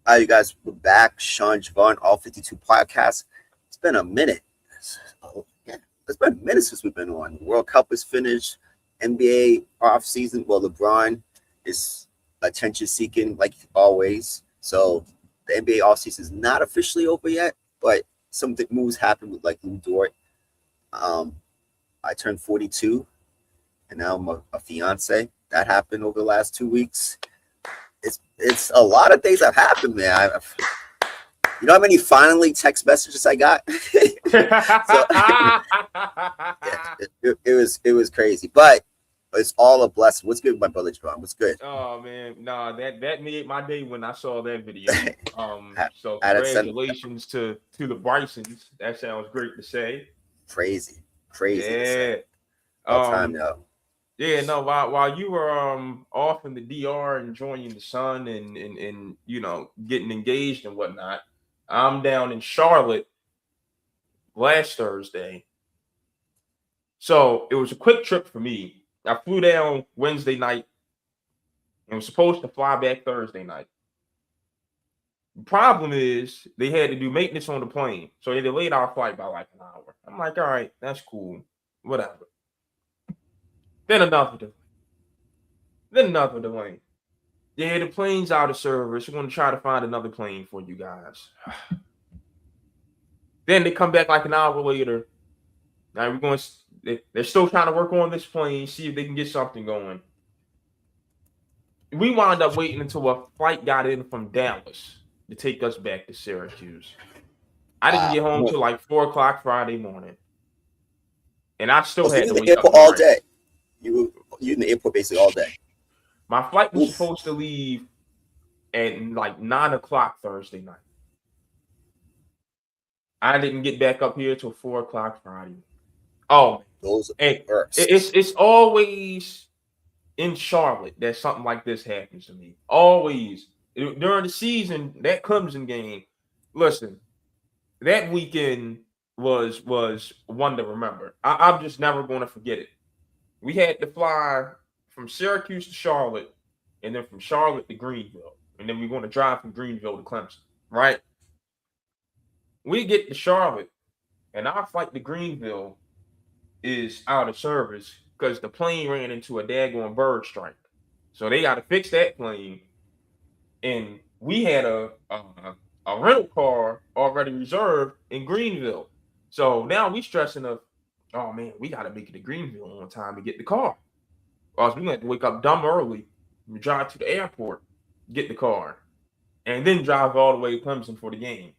Hi, you guys. We're back. Sean Javon, All 52 Podcast. It's been a minute. Yeah, it's been a minute since we've been on. World Cup is finished. NBA off season. Well, LeBron is attention seeking like always. So the NBA off season is not officially over yet, but some moves happened with like Lou Dort. Um, I turned 42, and now I'm a fiance. That happened over the last 2 weeks. It's a lot of things have happened, man. You know how many finally text messages I got? So yeah, it was crazy, but it's all a blessing. What's good, my brother John? What's good? Oh man, nah, that made my day when I saw that video. So I had sent congratulations to the Brysons. That sounds great to say. crazy to say. Yeah. All time Um, now. yeah, no, while you were off in the DR enjoying the sun and getting engaged and whatnot, I'm down in Charlotte last Thursday. So it was a quick trip for me. I flew down Wednesday night and was supposed to fly back Thursday night. The problem is they had to do maintenance on the plane, so they delayed our flight by like an hour. I'm like, all right, that's cool, whatever. Then another delay. Then another delay. Yeah, the plane's out of service. We're going to try to find another plane for you guys. Then they come back like an hour later. Now we're going. They're still trying to work on this plane, see if they can get something going. We wound up waiting until a flight got in from Dallas to take us back to Syracuse. I didn't get home till like 4 o'clock Friday morning, and I still So had you to in the wake up airport in the all morning. day. You in the airport basically all day. My flight was Oof. supposed to leave at like 9 o'clock Thursday night. I didn't get back up here till 4 o'clock Friday. Oh, Those are and the worst. it's always in Charlotte that something like this happens to me. Always during the season, that Clemson game. Listen, that weekend was one to remember. I'm just never going to forget it. We had to fly from Syracuse to Charlotte, and then from Charlotte to Greenville, and then we're going to drive from Greenville to Clemson. Right? We get to Charlotte, and our flight to Greenville is out of service because the plane ran into a daggone bird strike. So they got to fix that plane, and we had a rental car already reserved in Greenville. So now we stressing of, oh man, we got to make it to Greenville on time to get the car. Or else we have to wake up dumb early, we drive to the airport, get the car, and then drive all the way to Clemson for the game.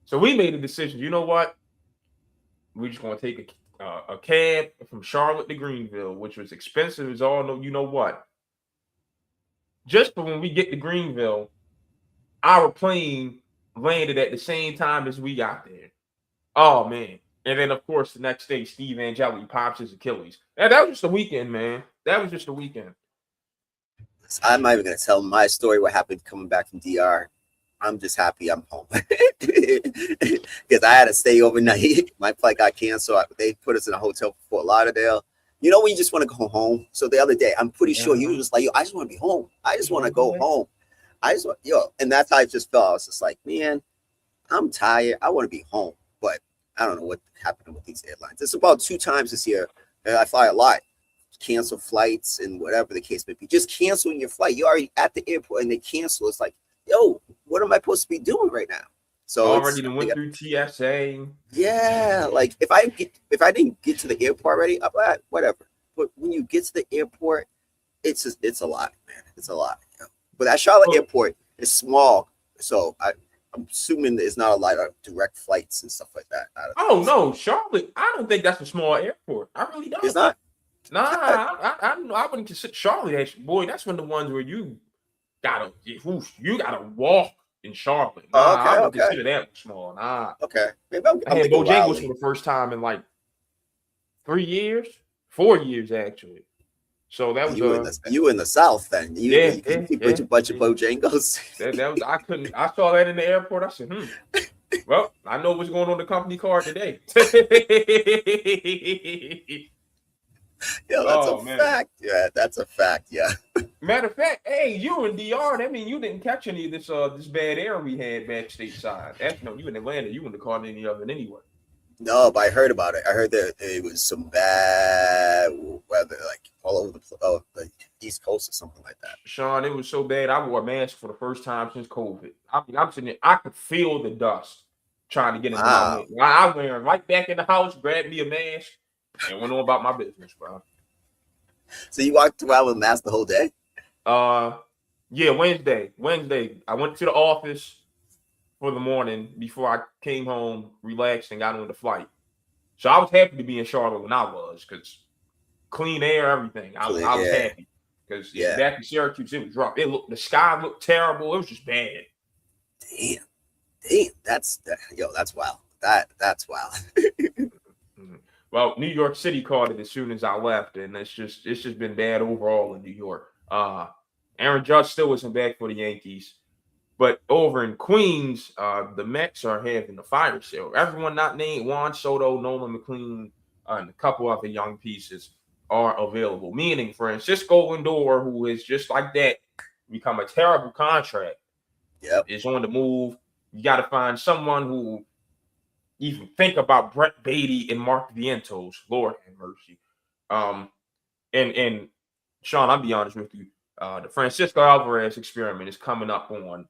So we made a decision. You know what? We're just going to take a cab from Charlotte to Greenville, which was expensive as all know. You know what? Just for when we get to Greenville, our plane landed at the same time as we got there. Oh man! And then of course the next day, Steve Angeli pops his Achilles. And that was just a weekend, man. That was just a weekend. I'm not even gonna tell my story. What happened coming back from DR? I'm just happy I'm home because I had to stay overnight. My flight got canceled. They put us in a hotel for Fort Lauderdale. You know when you just want to go home. So the other day, I'm pretty sure you were just like, yo, I just want to be home. I just want to go home. I just want, and that's how I just felt. I was just like, man, I'm tired. I want to be home, but I don't know what happened with these airlines. It's about 2 times this year that I fly a lot. Cancel flights and whatever the case may be. Just canceling your flight. You're already at the airport and they cancel. It's like, yo, what am I supposed to be doing right now? So already went through TSA. Yeah, like if I didn't get to the airport already, I'm like, whatever. But when you get to the airport, it's a lot, man. It's a lot. But that Charlotte airport is small, so I'm assuming there's not a lot of direct flights and stuff like that. Oh no, Charlotte! I don't think that's a small airport. I really don't. It's not. Nah, I wouldn't consider Charlotte. Actually, boy, that's one of the ones where you gotta walk in Charlotte. Nah, Oh, okay, I would okay, consider that small. Nah, okay. Maybe I I'm had thinking Bojangles for Raleigh. the first time in like 3 years, 4 years actually. So that was You in the South then. You can keep a bunch of yeah. Bojangles. That was I couldn't. I saw that in the airport. I said, well, I know what's going on the company card today. Yo, that's a Oh man. fact. Yeah, that's a fact. Yeah. Matter of fact, hey, you in DR? That mean you didn't catch any of this bad air we had back stateside. That's no, you in Atlanta. You wouldn't have caught any of it anyway. No, but I heard about it. I heard that it was some bad weather, like all over the East Coast or something like that. Sean, it was so bad. I wore a mask for the first time since COVID. I mean, I'm sitting there, I could feel the dust trying to get into my Wow. window. I went right back in the house, grabbed me a mask, and went on about my business, bro. So you walked around with a mask the whole day? Uh, yeah, Wednesday. Wednesday, I went to the office for the morning before I came home, relaxed, and got on the flight. So I was happy to be in Charlotte when I was, because clean air, everything. I was Yeah, happy because yeah. back in Syracuse, it was rough. The sky looked terrible. It was just bad. Damn, damn. That's wild. That's wild. Mhm. Well, New York City caught it as soon as I left, and it's just been bad overall in New York. Aaron Judge still isn't back for the Yankees, but over in Queens, the Mets are having a fire sale. Everyone not named Juan Soto, Nolan McLean, and a couple other young pieces are available. Meaning Francisco Lindor, who is just like that, become a terrible contract, Yep. is on the move. You got to find someone who even think about Brett Beatty and Mark Vientos. Lord have mercy. Um, and Sean, I'll be honest with you. The Francisco Alvarez experiment is coming up on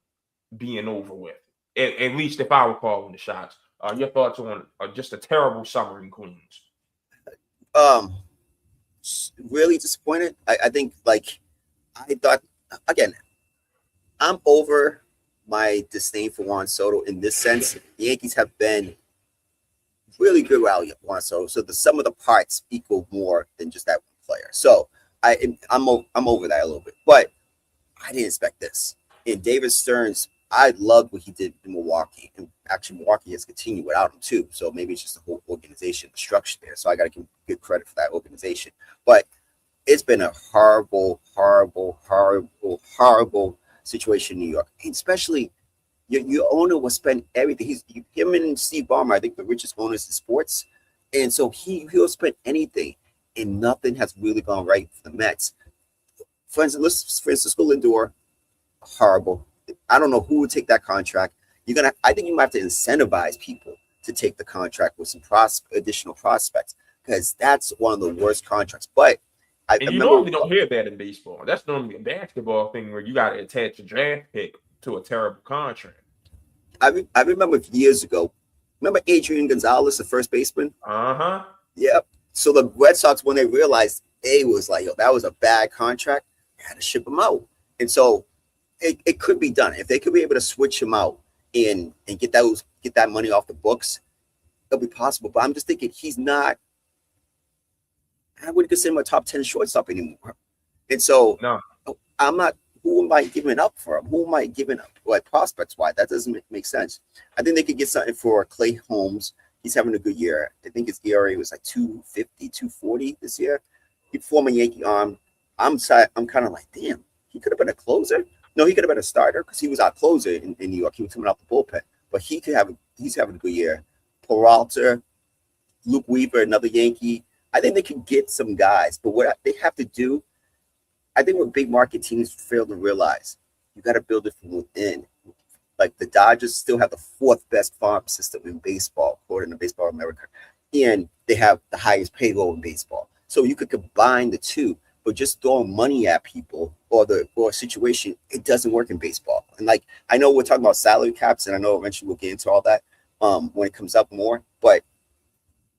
being over with. At least if I were calling the shots. Your thoughts on just a terrible summer in Queens? Um, really disappointed. I think like I thought again. I'm over my disdain for Juan Soto in this sense. The Yankees have been really good rally up Juan Soto, so the sum of the parts equal more than just that one player. So I'm over that a little bit, but I didn't expect this. And David Stearns, I loved what he did in Milwaukee, and actually Milwaukee has continued without him too. So maybe it's just the whole organization, the structure there. So I got to give good credit for that organization, but it's been a horrible, horrible, horrible, horrible situation in New York, and especially your owner will spend everything. Him and Steve Ballmer, I think the richest owners in sports, and so he'll spend anything, and nothing has really gone right for the Mets. For instance, Francisco Lindor, horrible. I don't know who would take that contract. I think you might have to incentivize people to take the contract with some additional prospects, because that's one of the worst contracts. But I And you remember, normally don't hear that in baseball. That's normally a basketball thing where you got to attach a draft pick to a terrible contract. I remember years ago. Remember Adrian Gonzalez, the first baseman? Uh-huh. Yep. So the Red Sox, when they realized it was like, yo, that was a bad contract, they had to ship him out. And so it could be done if they could be able to switch him out and get that money off the books. It'll be possible. But I'm just thinking he's not. I wouldn't consider him a top 10 shortstop anymore. And so No. I'm not. Who am I giving up for him? Who am I giving up? Like prospects wise, that doesn't make sense. I think they could get something for Clay Holmes. He's having a good year. I think his ERA was like 250, 240 this year. He former Yankee arm. I'm kind of like, damn, he could have been a closer. No, he could have been a starter because he was our closer in New York. He was coming out the bullpen, but he's having a good year. Peralta, Luke Weaver, another Yankee. I think they could get some guys, but what they have to do, I think what big market teams fail to realize, you got to build it from within. Like the Dodgers still have the fourth best farm system in baseball, according to Baseball America, and they have the highest payroll in baseball. So you could combine the two, but just throwing money at people or a situation, it doesn't work in baseball. And like I know we're talking about salary caps, and I know eventually we'll get into all that when it comes up more, but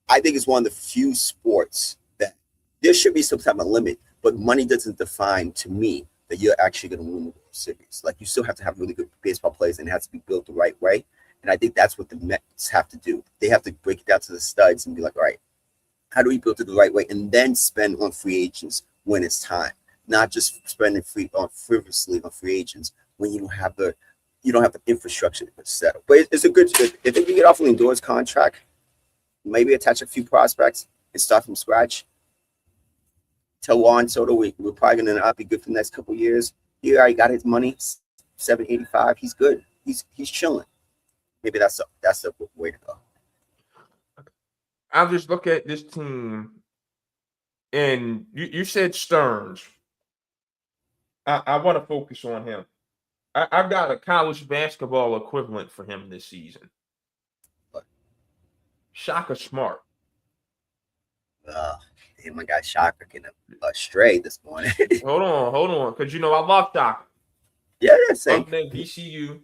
I think it's one of the few sports that there should be some type of limit, but money doesn't define to me that you're actually going to win the World Series. Like you still have to have really good baseball players, and it has to be built the right way. And I think that's what the Mets have to do. They have to break it down to the studs and be like, all right, how do we build it the right way, and then spend on free agents when it's time, not just spending frivolously on free agents when you don't have the infrastructure to settle. But it's a good if they can get off Lindor's contract, maybe attach a few prospects and start from scratch. Tell Juan Soto we're probably going to not be good for the next couple of years. He already got his money, 785. He's good. He's chilling. Maybe that's the way to go. I'll just look at this team And you said Stearns. I want to focus on him. I've got a college basketball equivalent for him this season. But Shaka Smart. damn, my guy Shaka getting astray this morning. hold on, because I love Shaka. Yeah, same. Loved at VCU.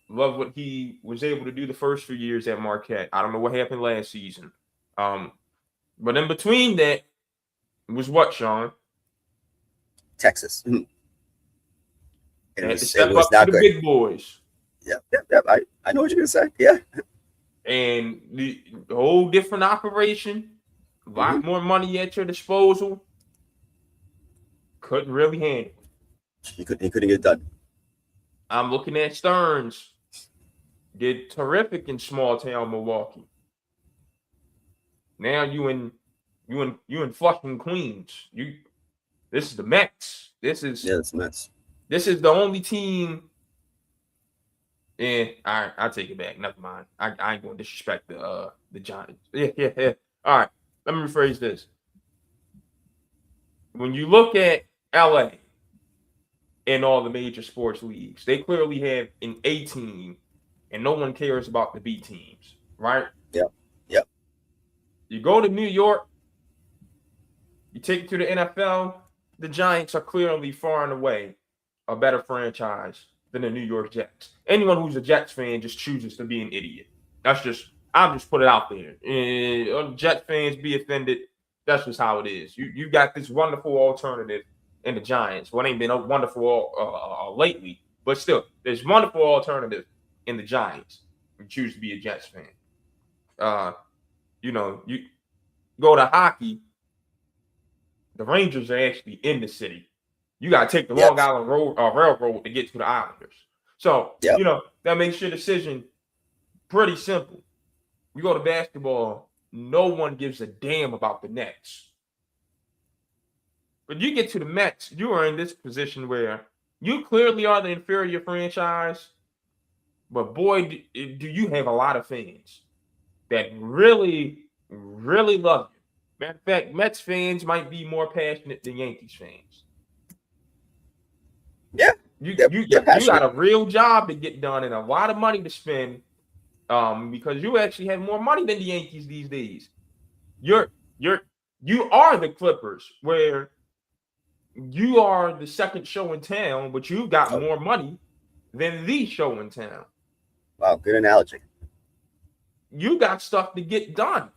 Love what he was able to do the first few years at Marquette. I don't know what happened last season. But in between that was what, Sean? Texas. And it was not to the big boys. Yep. I know what you're gonna say. Yeah. And the whole different operation, a lot more money at your disposal. Couldn't really handle it. He couldn't get it done. I'm looking at Stearns. Did terrific in small town Milwaukee. Now you in Flushing, Queens. This is the Mets. This is it's Mets. This is the only team. I'll take it back. Never mind. I ain't gonna disrespect the Giants. Yeah. All right. Let me rephrase this. When you look at LA in all the major sports leagues, they clearly have an A team, and no one cares about the B teams, right? Yep. You go to New York, you take it to the NFL, the Giants are clearly far and away a better franchise than the New York Jets. Anyone who's a Jets fan just chooses to be an idiot. I'll just put it out there. Jets fans be offended. That's just how it is. You got this wonderful alternative in the Giants. Well, it ain't been a wonderful lately, but still, there's wonderful alternative in the Giants. You choose to be a Jets fan. You go to hockey. The Rangers are actually in the city. You got to take the Long Island Railroad to get to the Islanders. So, that makes your decision pretty simple. You go to basketball, no one gives a damn about the Nets. But you get to the Mets, you are in this position where you clearly are the inferior franchise, but boy, do you have a lot of fans that really, really love you. Matter of fact, Mets fans might be more passionate than Yankees fans. Yeah. You got a real job to get done and a lot of money to spend because you actually have more money than the Yankees these days. You are the Clippers, where you are the second show in town, but you've got more money than the show in town. Wow, good analogy. You got stuff to get done.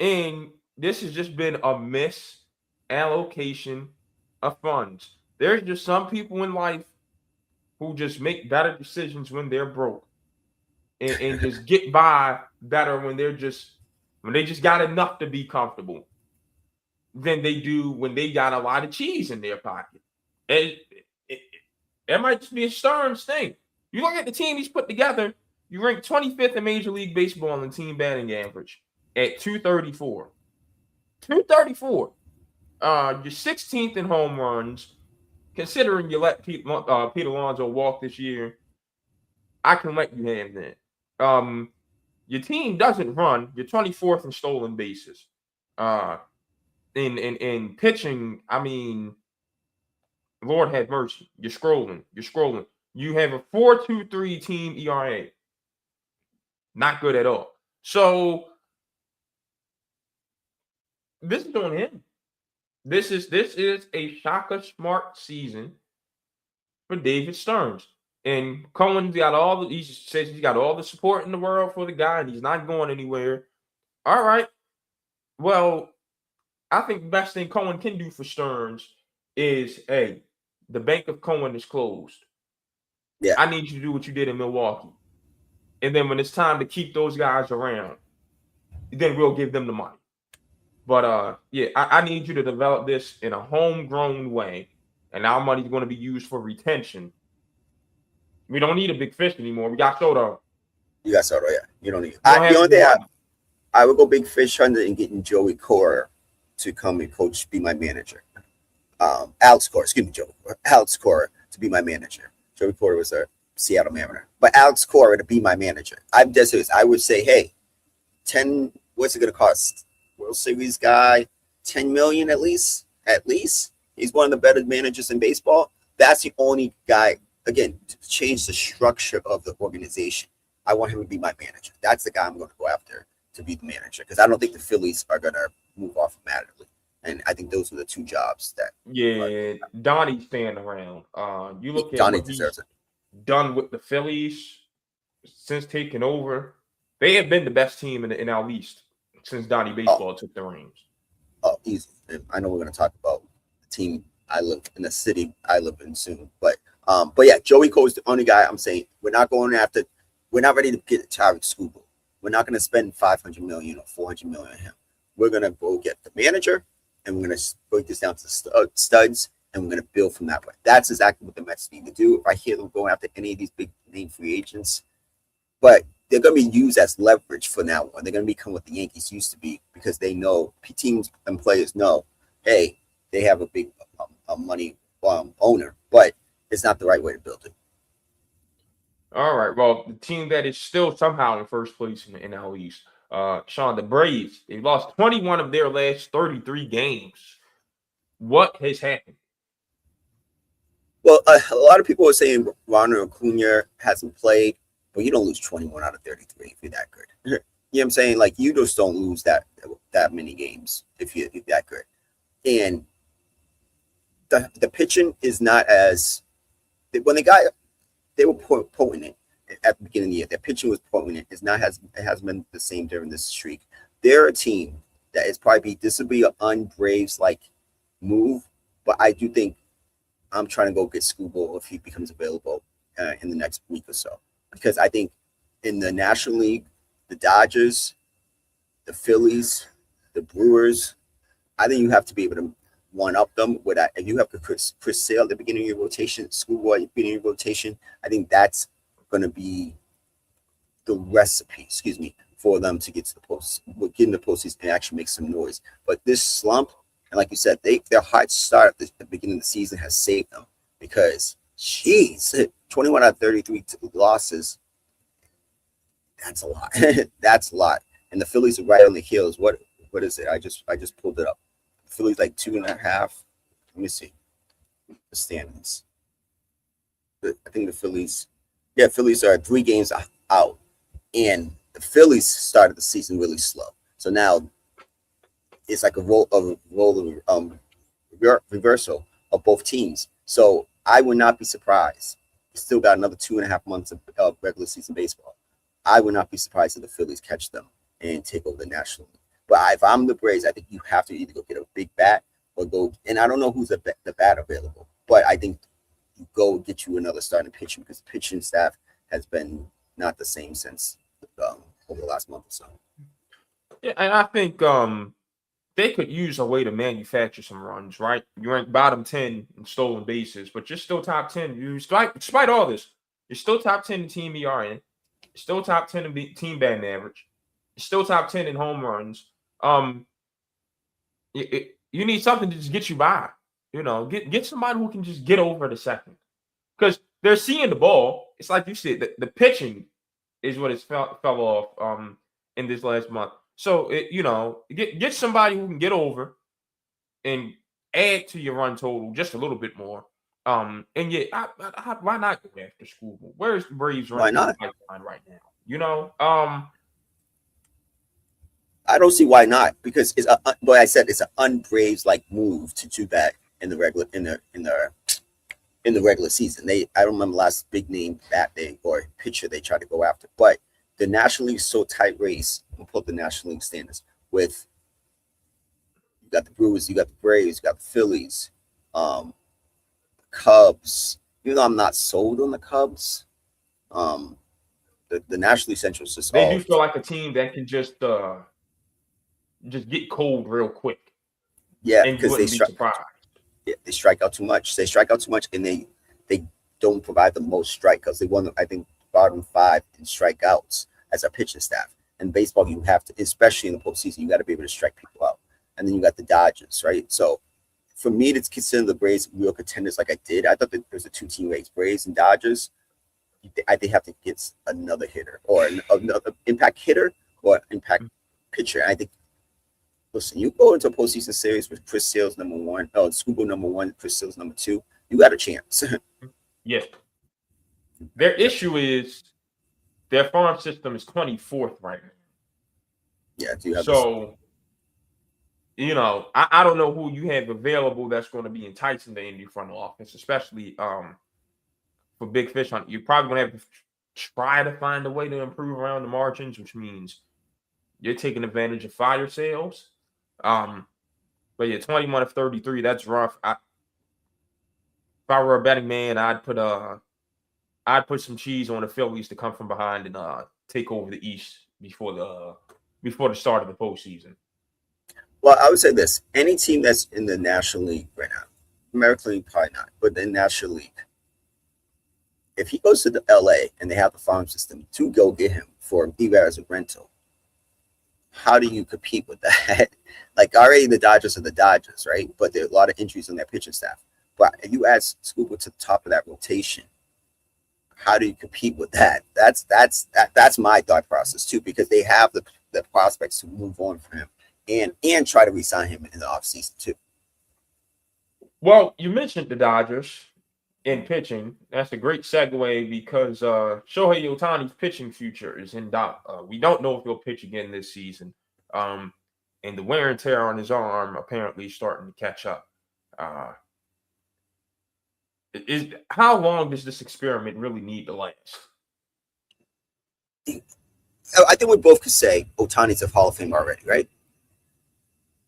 And this has just been a misallocation of funds. There's just some people in life who just make better decisions when they're broke and just get by better when they just got enough to be comfortable than they do when they got a lot of cheese in their pocket. And it might just be a Stearns thing. You look at the team he's put together, you rank 25th in Major League Baseball in team batting average at 234. 234. You're 16th in home runs. Considering you let Pete Alonso walk this year, I can let you have that. Your team doesn't run. You're 24th in stolen bases. In pitching, I mean, Lord have mercy. You're scrolling. You have a 4.23 team ERA. Not good at all. So this is on him. This is a Shaka Smart season for David Stearns. And Cohen's got he says he's got all the support in the world for the guy, and he's not going anywhere. All right. Well, I think the best thing Cohen can do for Stearns is, hey, the bank of Cohen is closed. Yeah. I need you to do what you did in Milwaukee. And then when it's time to keep those guys around, then we'll give them the money. But I need you to develop this in a homegrown way, and our money is going to be used for retention. We don't need a big fish anymore. We got Soto. You got Soto, yeah. You don't need. The only thing I would go big fish hunting and getting Joey Cora to come and be my manager. Alex Cora to be my manager. Joey Cora was a Seattle Mariner, but Alex Cora to be my manager. I would say, hey, 10. What's it going to cost? World Series guy, $10 million at least. At least he's one of the better managers in baseball. That's the only guy, again, to change the structure of the organization. I want him to be my manager. That's the guy I'm going to go after to be the manager, because I don't think the Phillies are going to move off Mattingly. And I think those are the two jobs that. Yeah, Donnie's staying around. You look at Donnie what deserves he's it. done with the Phillies since taking over. They have been the best team in our East since Donnie Baseball took the reins. Oh, easy. I know we're going to talk about the team I live in, the city I live in soon, but yeah, Joey Cole is the only guy I'm saying we're not going after. We're not ready to get Tyreek Skubal. We're not going to spend $500 million or $400 million on him. We're going to go get the manager, and we're going to break this down to studs, and we're going to build from that way. That's exactly what the Mets need to do. If I hear them going after any of these big name free agents, but they're going to be used as leverage for now on. They're going to become what the Yankees used to be, because they know, teams and players know, hey, they have a big money owner, but it's not the right way to build it. All right. Well, the team that is still somehow in first place in the NL East, Sean, the Braves, they lost 21 of their last 33 games. What has happened? Well, a lot of people are saying Ronald Acuna hasn't played, but you don't lose 21 out of 33 if you're that good. You know what I'm saying? Like, you just don't lose that many games if you're that good. And the pitching is not as, when they were potent at the beginning of the year. Their pitching was potent. It hasn't been the same during this streak. They're a team that is probably this will be an un-Braves like move, but I do think I'm trying to go get Skubal if he becomes available in the next week or so, because I think in the National League, the Dodgers, the Phillies, the Brewers, I think you have to be able to one up them with that. If you have Chris Sale at the beginning of your rotation, Skubal at the beginning of your rotation, I think that's going to be the recipe, for them to get to the post, get in the postseason and actually make some noise. But this slump, and like you said, their hot start at the beginning of the season has saved them, because, jeez, 21 out of 33 losses, that's a lot. That's a lot. And the Phillies are right on the heels. What is it? I just pulled it up. The Phillies like 2.5. Let me see the standings. I think the Phillies are 3 games out, and the Phillies started the season really slow. So now it's like a reversal of both teams. So I would not be surprised. Still got another 2.5 months of regular season baseball. I would not be surprised if the Phillies catch them and take over the National League. But if I'm the Braves, I think you have to either go get a big bat or go. And I don't know who's the bat available, but I think you go get you another starting pitcher, because the pitching staff has been not the same since over the last month or so. Yeah, and I think they could use a way to manufacture some runs, right? You rank bottom 10 in stolen bases, but you're still top 10. Despite all this, you're still top 10 in team ERA. You're still top 10 in team batting average. You're still top 10 in home runs. You need something to just get you by. You know, get somebody who can just get over the second, because they're seeing the ball. It's like you said, the pitching is what has fell off in this last month. So get somebody who can get over and add to your run total just a little bit more. And yeah, why not go after Skubal? Where's the Braves running the pipeline right now? You know, I don't see why not, because it's like I said, it's an un-Braves like move to do that in the regular season. I don't remember last big name bat day or pitcher they tried to go after, but the National League is so tight race. We'll put the National League standards with, you got the Brewers, you got the Braves, you got the Phillies, Cubs. Even though I'm not sold on the Cubs, the National League Central is just they do feel like a team that can just get cold real quick. Yeah, and because they strike out too much. They strike out too much, and they don't provide the most strikeouts. They won, I think, bottom 5 in strikeouts as a pitching staff. In baseball, you have to, especially in the postseason, you got to be able to strike people out. And then you got the Dodgers, right? So for me to consider the Braves real contenders like I did, I thought that there's a 2-team race, Braves and Dodgers. I think have to get another hitter, or another impact hitter or impact pitcher. And I think Listen, you go into a postseason series with Chris Sale's number one, Scuba number one, Chris Sale's number two, you got a chance. Yes. Their issue is their farm system is 24th right now. Yeah, do you have so, I don't know who you have available that's going to be enticing the Indy front office, especially for big fish hunt. You're probably going to have to try to find a way to improve around the margins, which means you're taking advantage of fire sales. But yeah, 21 of 33, that's rough. If I were a betting man, I'd put some cheese on the Phillies to come from behind and take over the East before the start of the postseason. Well, I would say this: any team that's in the National League right now, American League probably not, but the National League, if he goes to the LA and they have the farm system to go get him for either as a rental, how do you compete with that? Like already the Dodgers are the Dodgers, right? But there are a lot of injuries on their pitching staff. But if you add Scuba to the top of that rotation, how do you compete with that? That's my thought process too, because they have the prospects to move on from him and try to re-sign him in the offseason too. Well, you mentioned the Dodgers in pitching. That's a great segue because Shohei Ohtani's pitching future is in doubt. We don't know if he'll pitch again this season. And the wear and tear on his arm apparently is starting to catch up. How long does this experiment really need to last? I think we both could say Ohtani's a Hall of Famer already, right?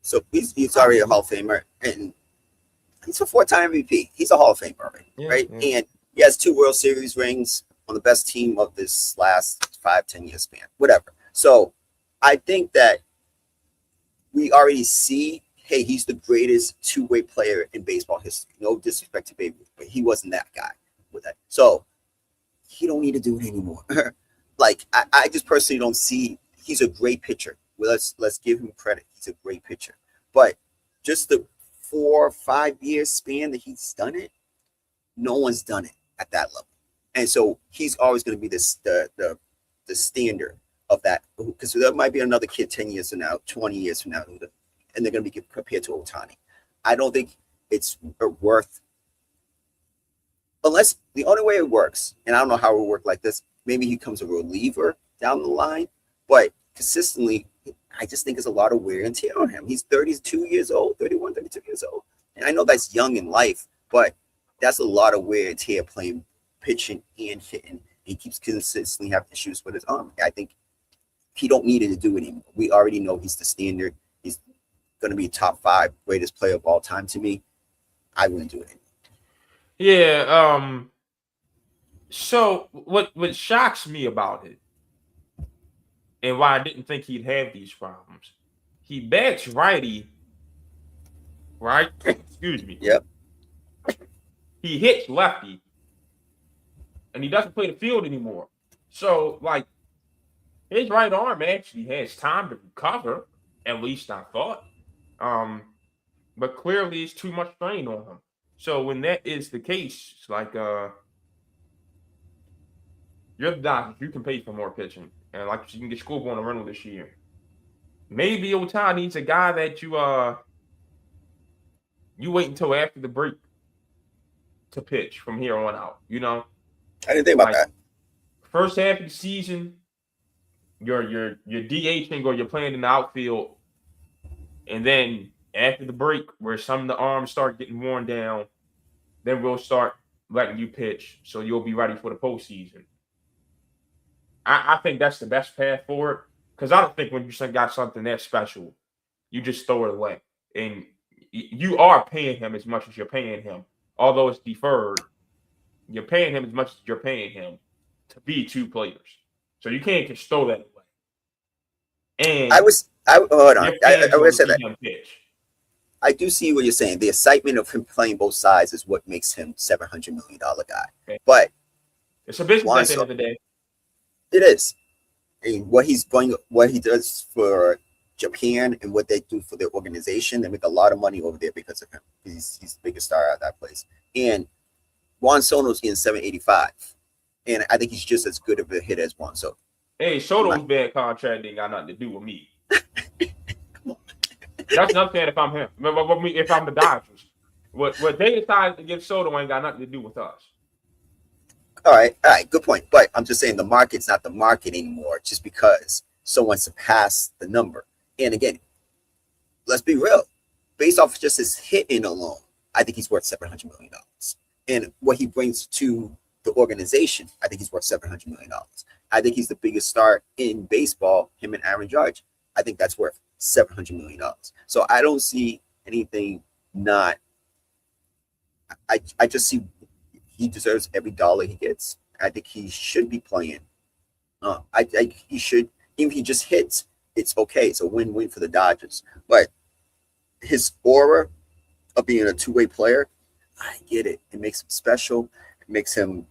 So he's already a Hall of Famer, and he's a 4-time MVP. He's a Hall of Famer already, right? Yeah. And he has 2 World Series rings on the best team of this last 5-10 year span, whatever. So I think that we already see, hey, he's the greatest 2-way player in baseball history. No disrespect to Babe Ruth, but he wasn't that guy with that. So he don't need to do it anymore. Like I just personally don't see. He's a great pitcher. Well, let's give him credit. He's a great pitcher. But just the 4 or 5 year span that he's done it, no one's done it at that level. And so he's always going to be the standard of that, because there might be another kid 10 years from now, 20 years from now, and they're going to be compared to Ohtani. I don't think it's worth, unless the only way it works, and I don't know how it will work like this, maybe he becomes a reliever down the line, but consistently, I just think there's a lot of wear and tear on him. He's 32 years old, 31, 32 years old. And I know that's young in life, but that's a lot of wear and tear playing, pitching, and hitting. He keeps consistently having issues with his arm. I think he don't need it to do it anymore. We already know he's the standard. He's going to be top 5 greatest player of all time to me. I wouldn't do it anymore. Yeah. So what shocks me about it, and why I didn't think he'd have these problems, he bats righty, right? Excuse me. Yep. He hits lefty, and he doesn't play the field anymore. So, like, his right arm actually has time to recover, at least I thought. But clearly it's too much strain on him. So when that is the case, it's like you're the Dodgers. You can pay for more pitching. And like you can get Scoop on a rental this year. Maybe Ohtani's a guy that you wait until after the break to pitch from here on out. You know? I didn't think about that. First half of the season, you're DHing or you're playing in the outfield. And then after the break, where some of the arms start getting worn down, then we'll start letting you pitch, so you'll be ready for the postseason. I think that's the best path forward, because I don't think when you got something that special, you just throw it away. And you are paying him as much as you're paying him. Although it's deferred, you're paying him as much as you're paying him to be 2 players. So you can't just throw that away. And hold on. I would say that. I do see what you're saying. The excitement of him playing both sides is what makes him $700 million guy. Okay. But it's a business at the end of the day. It is. And what he does for Japan and what they do for their organization, they make a lot of money over there because of him. He's the biggest star at that place. And Juan Soto's getting $785. And I think he's just as good of a hit as Juan Soto. Hey, Soto's bad contract ain't got nothing to do with me. Come on. That's what I'm saying. If I'm him, if I'm the Dodgers, what they decide to give Soto ain't got nothing to do with us. All right, good point. But I'm just saying the market's not the market anymore just because someone surpassed the number. And again, let's be real. Based off just his hitting alone, I think he's worth $700 million. And what he brings to the organization, I think he's worth $700 million. I think he's the biggest star in baseball, him and Aaron Judge. I think that's worth $700 million. So I don't see anything not. I just see he deserves every dollar he gets. I think he should be playing. He should, even if he just hits, it's okay. It's a win-win for the Dodgers. But his aura of being a two-way player, I get it. It makes him special. It makes him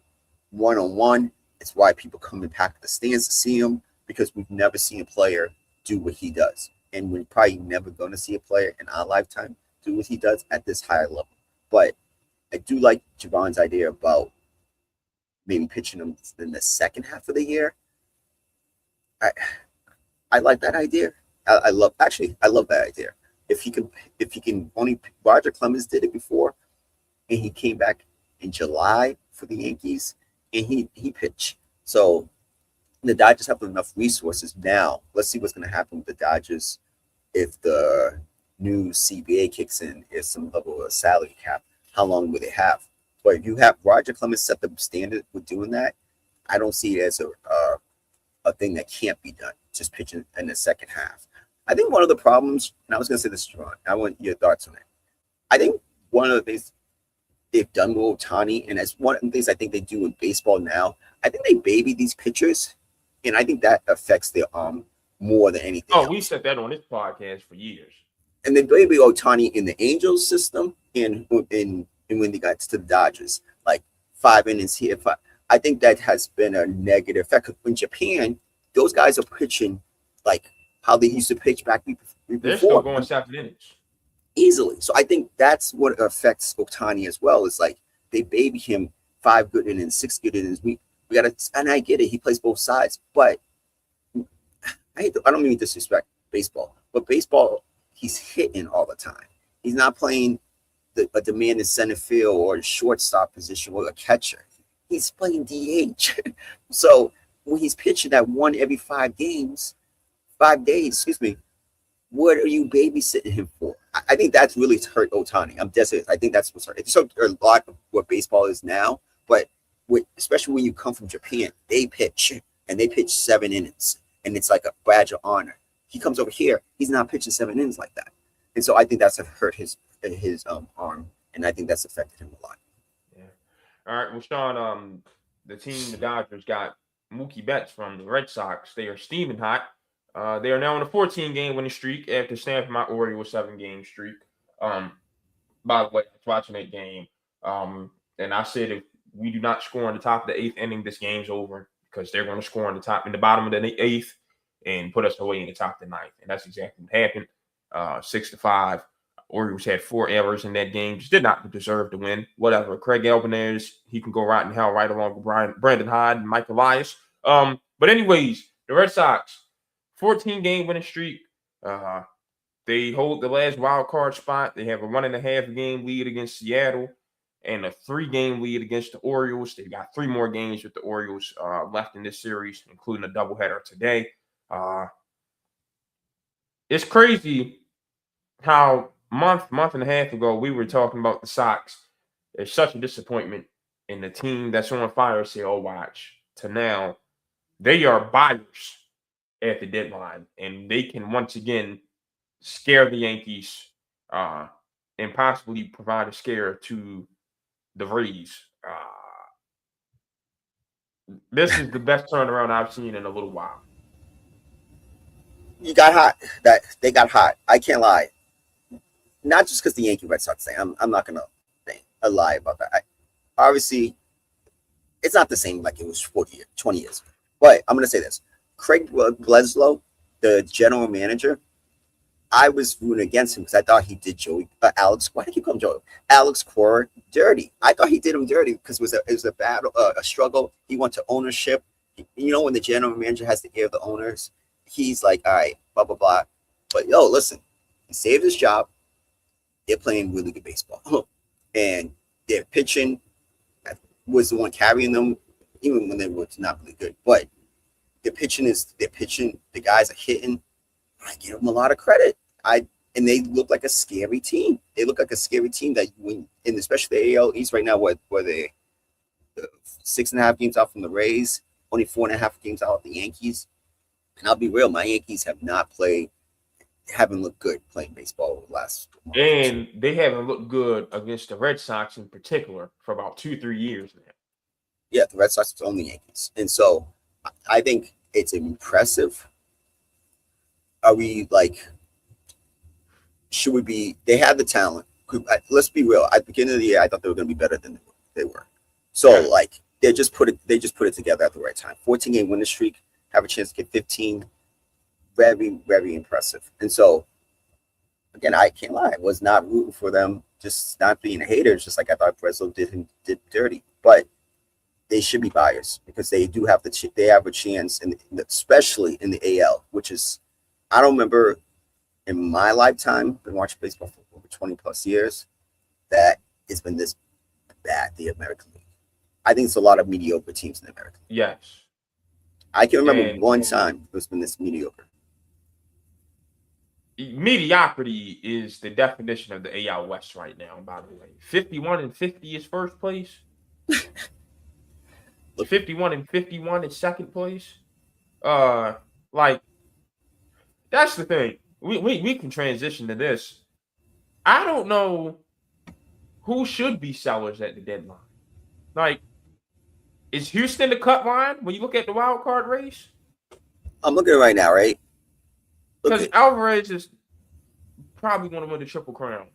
one-on-one. It's why people come and pack the stands to see him, because we've never seen a player do what he does. And we're probably never going to see a player in our lifetime do what he does at this higher level. But I do like Javon's idea about maybe pitching him in the second half of the year. I like that idea. I love that idea. If he can only, Roger Clemens did it before, and he came back in July for the Yankees, and he pitched. So the Dodgers have enough resources now. Let's see what's going to happen with the Dodgers if the new CBA kicks in, if some level of salary cap. How long will they have? But if you have Roger Clemens set the standard with doing that, I don't see it as a thing that can't be done. Just pitching in the second half. I think one of the problems, and I was going to say this, Javon, I want your thoughts on it. I think one of the things they've done with Ohtani, and as one of the things I think they do in baseball now, I think they baby these pitchers, and I think that affects their arm more than anything else. We said that on this podcast for years. And they baby Ohtani in the Angels system, and when they got to the Dodgers, like 5 innings here. I think that has been a negative effect. In Japan, those guys are pitching like how they used to pitch back before. They're still going 7 innings. Easily. So I think that's what affects Ohtani as well. Is like they baby him 5 good innings, 6 good innings. We gotta, and I get it. He plays both sides, but I don't mean to disrespect baseball, but baseball, he's hitting all the time. He's not playing a demand in center field or a shortstop position or a catcher. He's playing DH. So when he's pitching that one every 5 days, what are you babysitting him for? I think that's really hurt Ohtani. I think that's what's hurt. It's a lot of what baseball is now, but especially when you come from Japan, they pitch 7 innings, and it's like a badge of honor. He comes over here, he's not pitching 7 innings like that, and so I think that's hurt his arm, and I think that's affected him a lot. Yeah. All right, well, Sean, the Dodgers got Mookie Betts from the Red Sox. They are steaming hot. They are now on a 14-game winning streak after stamping my Orioles 7-game streak. By the way, I was watching that game, and I said if we do not score in the top of the 8th inning, this game's over, because they're going to score in the bottom of the 8th and put us away in the top of the 9th, and that's exactly what happened. 6-5. Orioles had 4 errors in that game. Just did not deserve to win. Whatever. Craig Albanese, he can go right in hell right along with Brandon Hyde and Mike Elias. But anyways, the Red Sox, 14-game winning streak. They hold the last wild card spot. They have a 1.5 game lead against Seattle and a 3-game lead against the Orioles. They've got 3 more games with the Orioles left in this series, including a doubleheader today. It's crazy how month and a half ago we were talking about the Sox. It's such a disappointment, and the team that's on fire say, "Oh, watch," to now they are buyers at the deadline, and they can once again scare the Yankees and possibly provide a scare to the Rays. This is the best turnaround I've seen in a little while. You got hot. They got hot. I can't lie. Not just because the Yankee Red Sox thing. I'm not gonna lie about that. Obviously, it's not the same like it was 20 years ago. But I'm gonna say this: Craig Bledsoe, the general manager, I was rooting against him because I thought he did Alex. Why do you call him Joey? Alex Cora dirty. I thought he did him dirty because it was a battle, a struggle. He went to ownership. When the general manager has the ear of the owners, he's like, all right, blah blah blah. But listen, He saved his job. They're playing really good baseball, and their pitching was the one carrying them, even when they were not really good. But their pitching. The guys are hitting. I give them a lot of credit. And they look like a scary team. They look like a scary team that when, and especially the AL East right now, where they 6.5 games out from the Rays, only 4.5 games out of the Yankees. And I'll be real, my Yankees haven't looked good playing baseball over the last month. And they haven't looked good against the Red Sox in particular for about 2-3 years now. Yeah, the Red Sox own the Yankees. And so I think it's impressive. Are we like, should we be, they have the talent. Let's be real. At the beginning of the year, I thought they were going to be better than they were. So like they just put it together at the right time. 14-game winning streak, have a chance to get 15. Very, very impressive. And so again, I can't lie. I was not rooting for them, just not being a hater. It's just like I thought Breslow did dirty. But they should be buyers because they do have they have a chance, especially in the AL, which is, I don't remember in my lifetime, been watching baseball for over 20 plus years, that it's been this bad, the American League. I think it's a lot of mediocre teams in the American League. Yes. I can remember one time it's been this mediocre. Mediocrity is the definition of the AL West right now, by the way. 51-50 is first place. 51-51 is second place. Like, that's the thing. We can transition to this. I don't know who should be sellers at the deadline. Like, is Houston the cut line when you look at the wild card race? I'm looking right now, right? Because Alvarez is probably going to win the Triple Crown.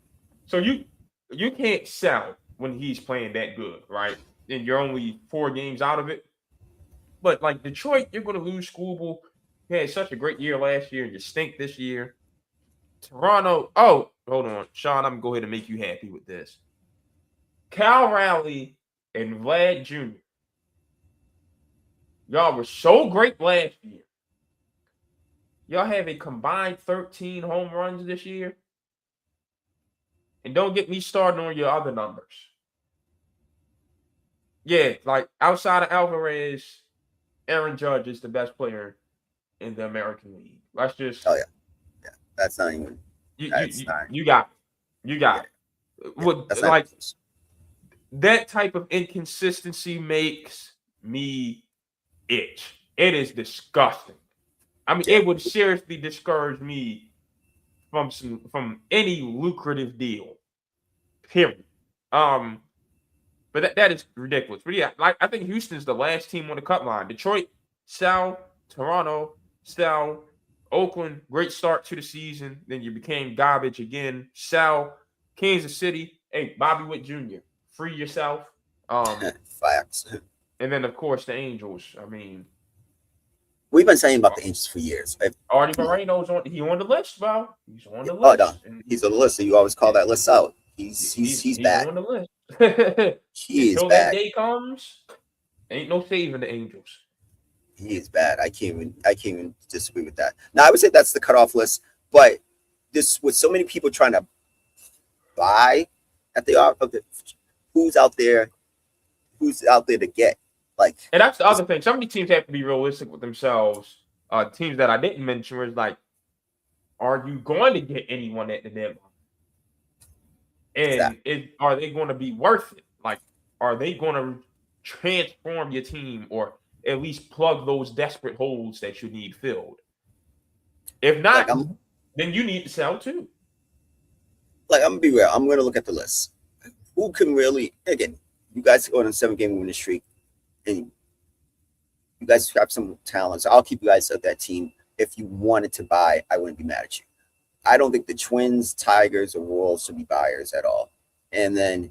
So you can't sell when he's playing that good, right? And you're only 4 games out of it. But like Detroit, you're going to lose Skubal. He had such a great year last year, and you stink this year. Toronto, oh, hold on. Sean, I'm going to go ahead and make you happy with this. Cal Raleigh and Vlad Jr. Y'all were so great last year. Y'all have a combined 13 home runs this year. And don't get me started on your other numbers. Yeah, like outside of Alvarez, Aaron Judge is the best player in the American League. Let's just. Oh yeah, that's not even. You got it. You got it. With, like that type of inconsistency makes me itch. It is disgusting. I mean, it would seriously discourage me from any lucrative deal. Period. But that is ridiculous. But yeah, like I think Houston's the last team on the cut line. Detroit, sell. Toronto, sell. Oakland, great start to the season. Then you became garbage again. Sell. Kansas City, hey, Bobby Witt Jr., free yourself. Facts. And then, of course, the Angels. I mean, we've been saying about the Angels for years. Artie Moreno's on the list, bro. He's on the list. Oh, no. He's on the list, so you always call that list out. He's bad. On the list. He is Until bad. that day comes, ain't no saving the Angels. He is bad. I can't even disagree with that. Now, I would say that's the cutoff list, but this with so many people trying to buy at the who's out there to get, like, and that's the other thing. Some of these teams have to be realistic with themselves. Teams that I didn't mention was like, are you going to get anyone at the deadline? And are they going to be worth it? Like, are they going to transform your team or at least plug those desperate holes that you need filled? If not, then you need to sell too. Like, I'm gonna be real. I'm gonna look at the list. Who can really, again, you guys go on a 7-game winning streak, and you guys have some talent. So I'll keep you guys at that team. If you wanted to buy, I wouldn't be mad at you. I don't think the Twins, Tigers, or Royals should be buyers at all. And then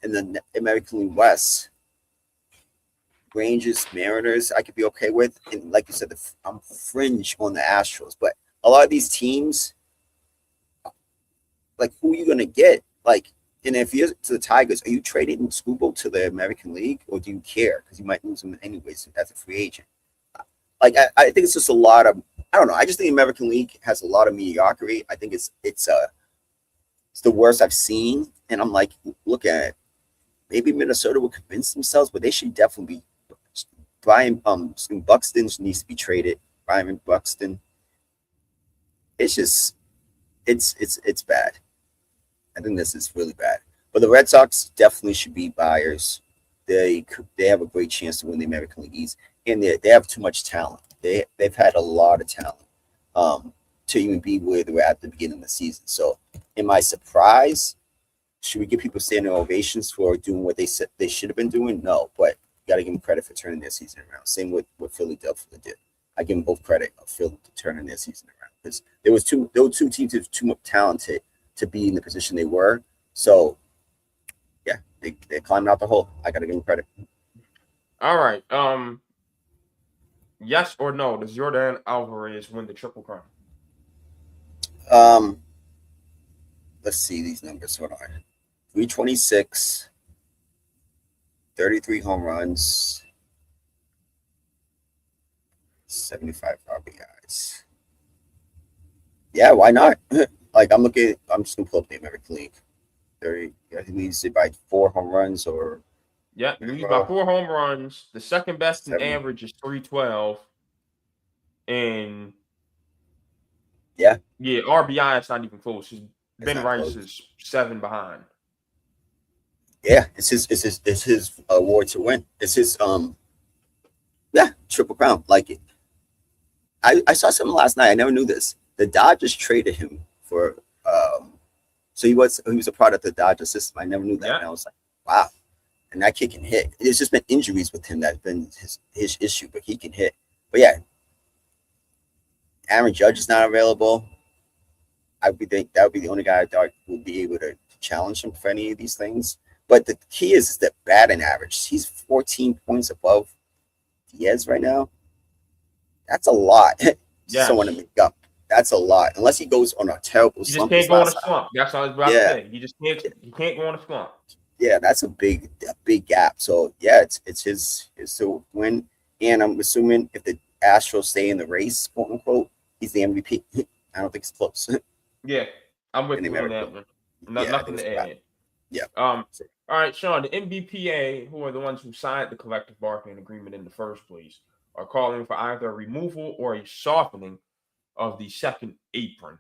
in the American League West, Rangers, Mariners, I could be okay with. And like you said, I'm fringe on the Astros. But a lot of these teams, like, who are you going to get? Like, and if you're to the Tigers, are you trading Skubal to the American League, or do you care? Because you might lose him anyways as a free agent. Like, I think it's just a lot of I don't know. I just think the American League has a lot of mediocrity. I think it's the worst I've seen, and I'm like, look at it. Maybe Minnesota will convince themselves, but they should definitely be. Brian Buxton needs to be traded. Brian Buxton. It's just it's bad. I think this is really bad. But the Red Sox definitely should be buyers. They have a great chance to win the American League East, and they have too much talent. They've had a lot of talent to even be where they were at the beginning of the season. So, am I surprised? Should we give people standing ovations for doing what they said they should have been doing? No, but you got to give them credit for turning their season around. Same with what Philadelphia did. I give them both credit of Philly turning their season around because there were two teams that were too much talented to be in the position they were. So, yeah, they're climbing out the hole. I got to give them credit. All right. Yes or no? Does Jordan Alvarez win the Triple Crown? Let's see these numbers. Hold on. 326, 33 home runs, 75 RBIs. Yeah, why not? Like I'm just gonna pull up the American League. 30. Yeah, he leads it by 4 home runs or. Yeah, he leads by 4 home runs. The second best in 7. average is 312. And yeah, RBI is not even close. Ben Rice is 7 behind. Yeah, it's his award to win. It's his Triple Crown. Like it. I saw something last night. I never knew this. The Dodgers traded him for so he was a product of the Dodger system. I never knew that. Yeah. And I was like, wow. And that kid can hit. It's just been injuries with him that's been his issue, but he can hit. But yeah, Aaron Judge is not available. I would think that would be the only guy I thought would be able to challenge him for any of these things. But the key is that batting average. He's 14 points above Diaz right now. That's a lot. Someone to make up. That's a lot. Unless he goes on a terrible slump. He just can't go on a slump. That's what I was about to say. He can't go on a slump. Yeah, that's a big gap. So yeah, it's his to win. And I'm assuming if the Astros stay in the race, quote unquote, he's the MVP. I don't think it's close. Yeah, I'm with you on that one. Nothing to add. Yeah. All right, Sean, the NBPA, who are the ones who signed the collective bargaining agreement in the first place, are calling for either a removal or a softening of the second apron.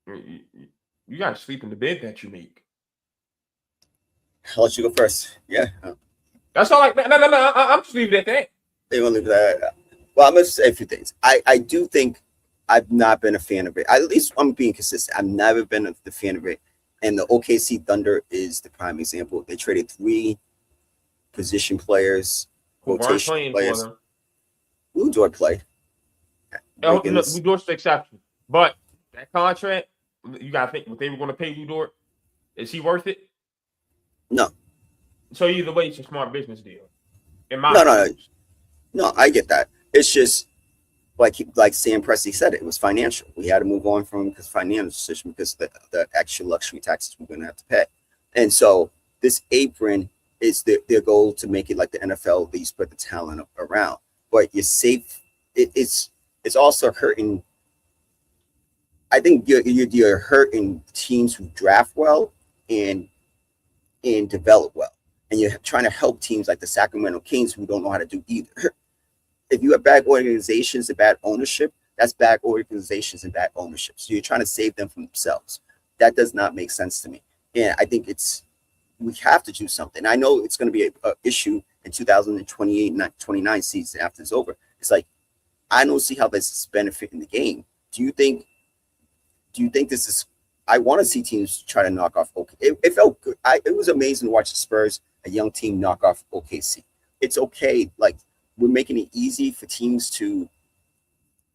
You got to sleep in the bed that you make. I'll let you go first. Yeah. That's all. No. I'm just leaving it at that. They want to leave that. Well, I'm going to say a few things. I do think I've not been a fan of it. At least I'm being consistent. I've never been a fan of it. And the OKC Thunder is the prime example. They traded 3 position players, rotation players. Lou Dort played. Lou Dort's the exception. But that contract, you got to think what they were going to pay Lou Dort. Is he worth it? No. So either way, it's a smart business deal. No, I get that. It's just like Sam Presti said, it was financial. We had to move on from because financial decision because the extra luxury taxes we're going to have to pay. And so this apron is their goal to make it like the NFL. They spread the talent around, but you're safe. It's also hurting. I think you're hurting teams who draft well and develop well, and you're trying to help teams like the Sacramento Kings who don't know how to do either. If you have bad organizations and bad ownership, that's bad organizations and bad ownership. So you're trying to save them from themselves. That does not make sense to me. And I think we have to do something. I know it's going to be an issue in 2028-29 season after it's over. It's like, I don't see how this is benefiting the game. Do you think this is, I want to see teams try to knock off OKC. It felt good. It was amazing to watch the Spurs, a young team, knock off OKC. It's okay. Like, we're making it easy for teams to,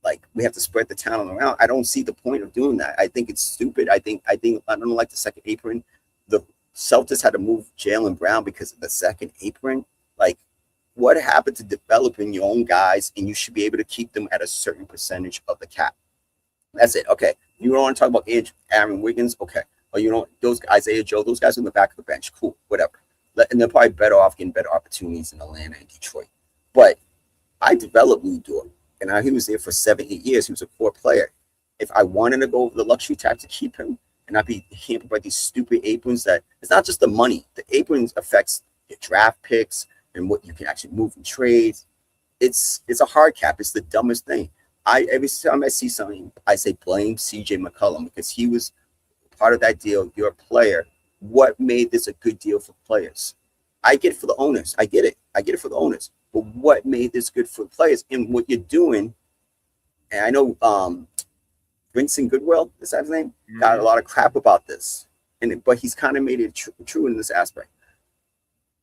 like, we have to spread the talent around. I don't see the point of doing that. I think it's stupid. I don't like the second apron. The Celtics had to move Jaylen Brown because of the second apron. Like, what happened to developing your own guys, and you should be able to keep them at a certain percentage of the cap? That's it. Okay. You don't want to talk about Aaron Wiggins? Okay. Or you don't, those guys, Isaiah Joe, those guys on the back of the bench. Cool. Whatever. And they're probably better off getting better opportunities in Atlanta and Detroit. But I developed Lou Dort. and he was there for 7, 8 years. He was a core player. If I wanted to go over the luxury tax to keep him and not be hampered by these stupid aprons, that it's not just the money. The aprons affects your draft picks and what you can actually move in trades. It's a hard cap. It's the dumbest thing. Every time I see something, I say blame CJ McCollum because he was part of that deal. You're a player. What made this a good deal for players? I get it for the owners. I get it. I get it for the owners. But what made this good for players? And what you're doing, and I know Vincent Goodwill, is that his name? Got a lot of crap about this. But he's kind of made it true in this aspect.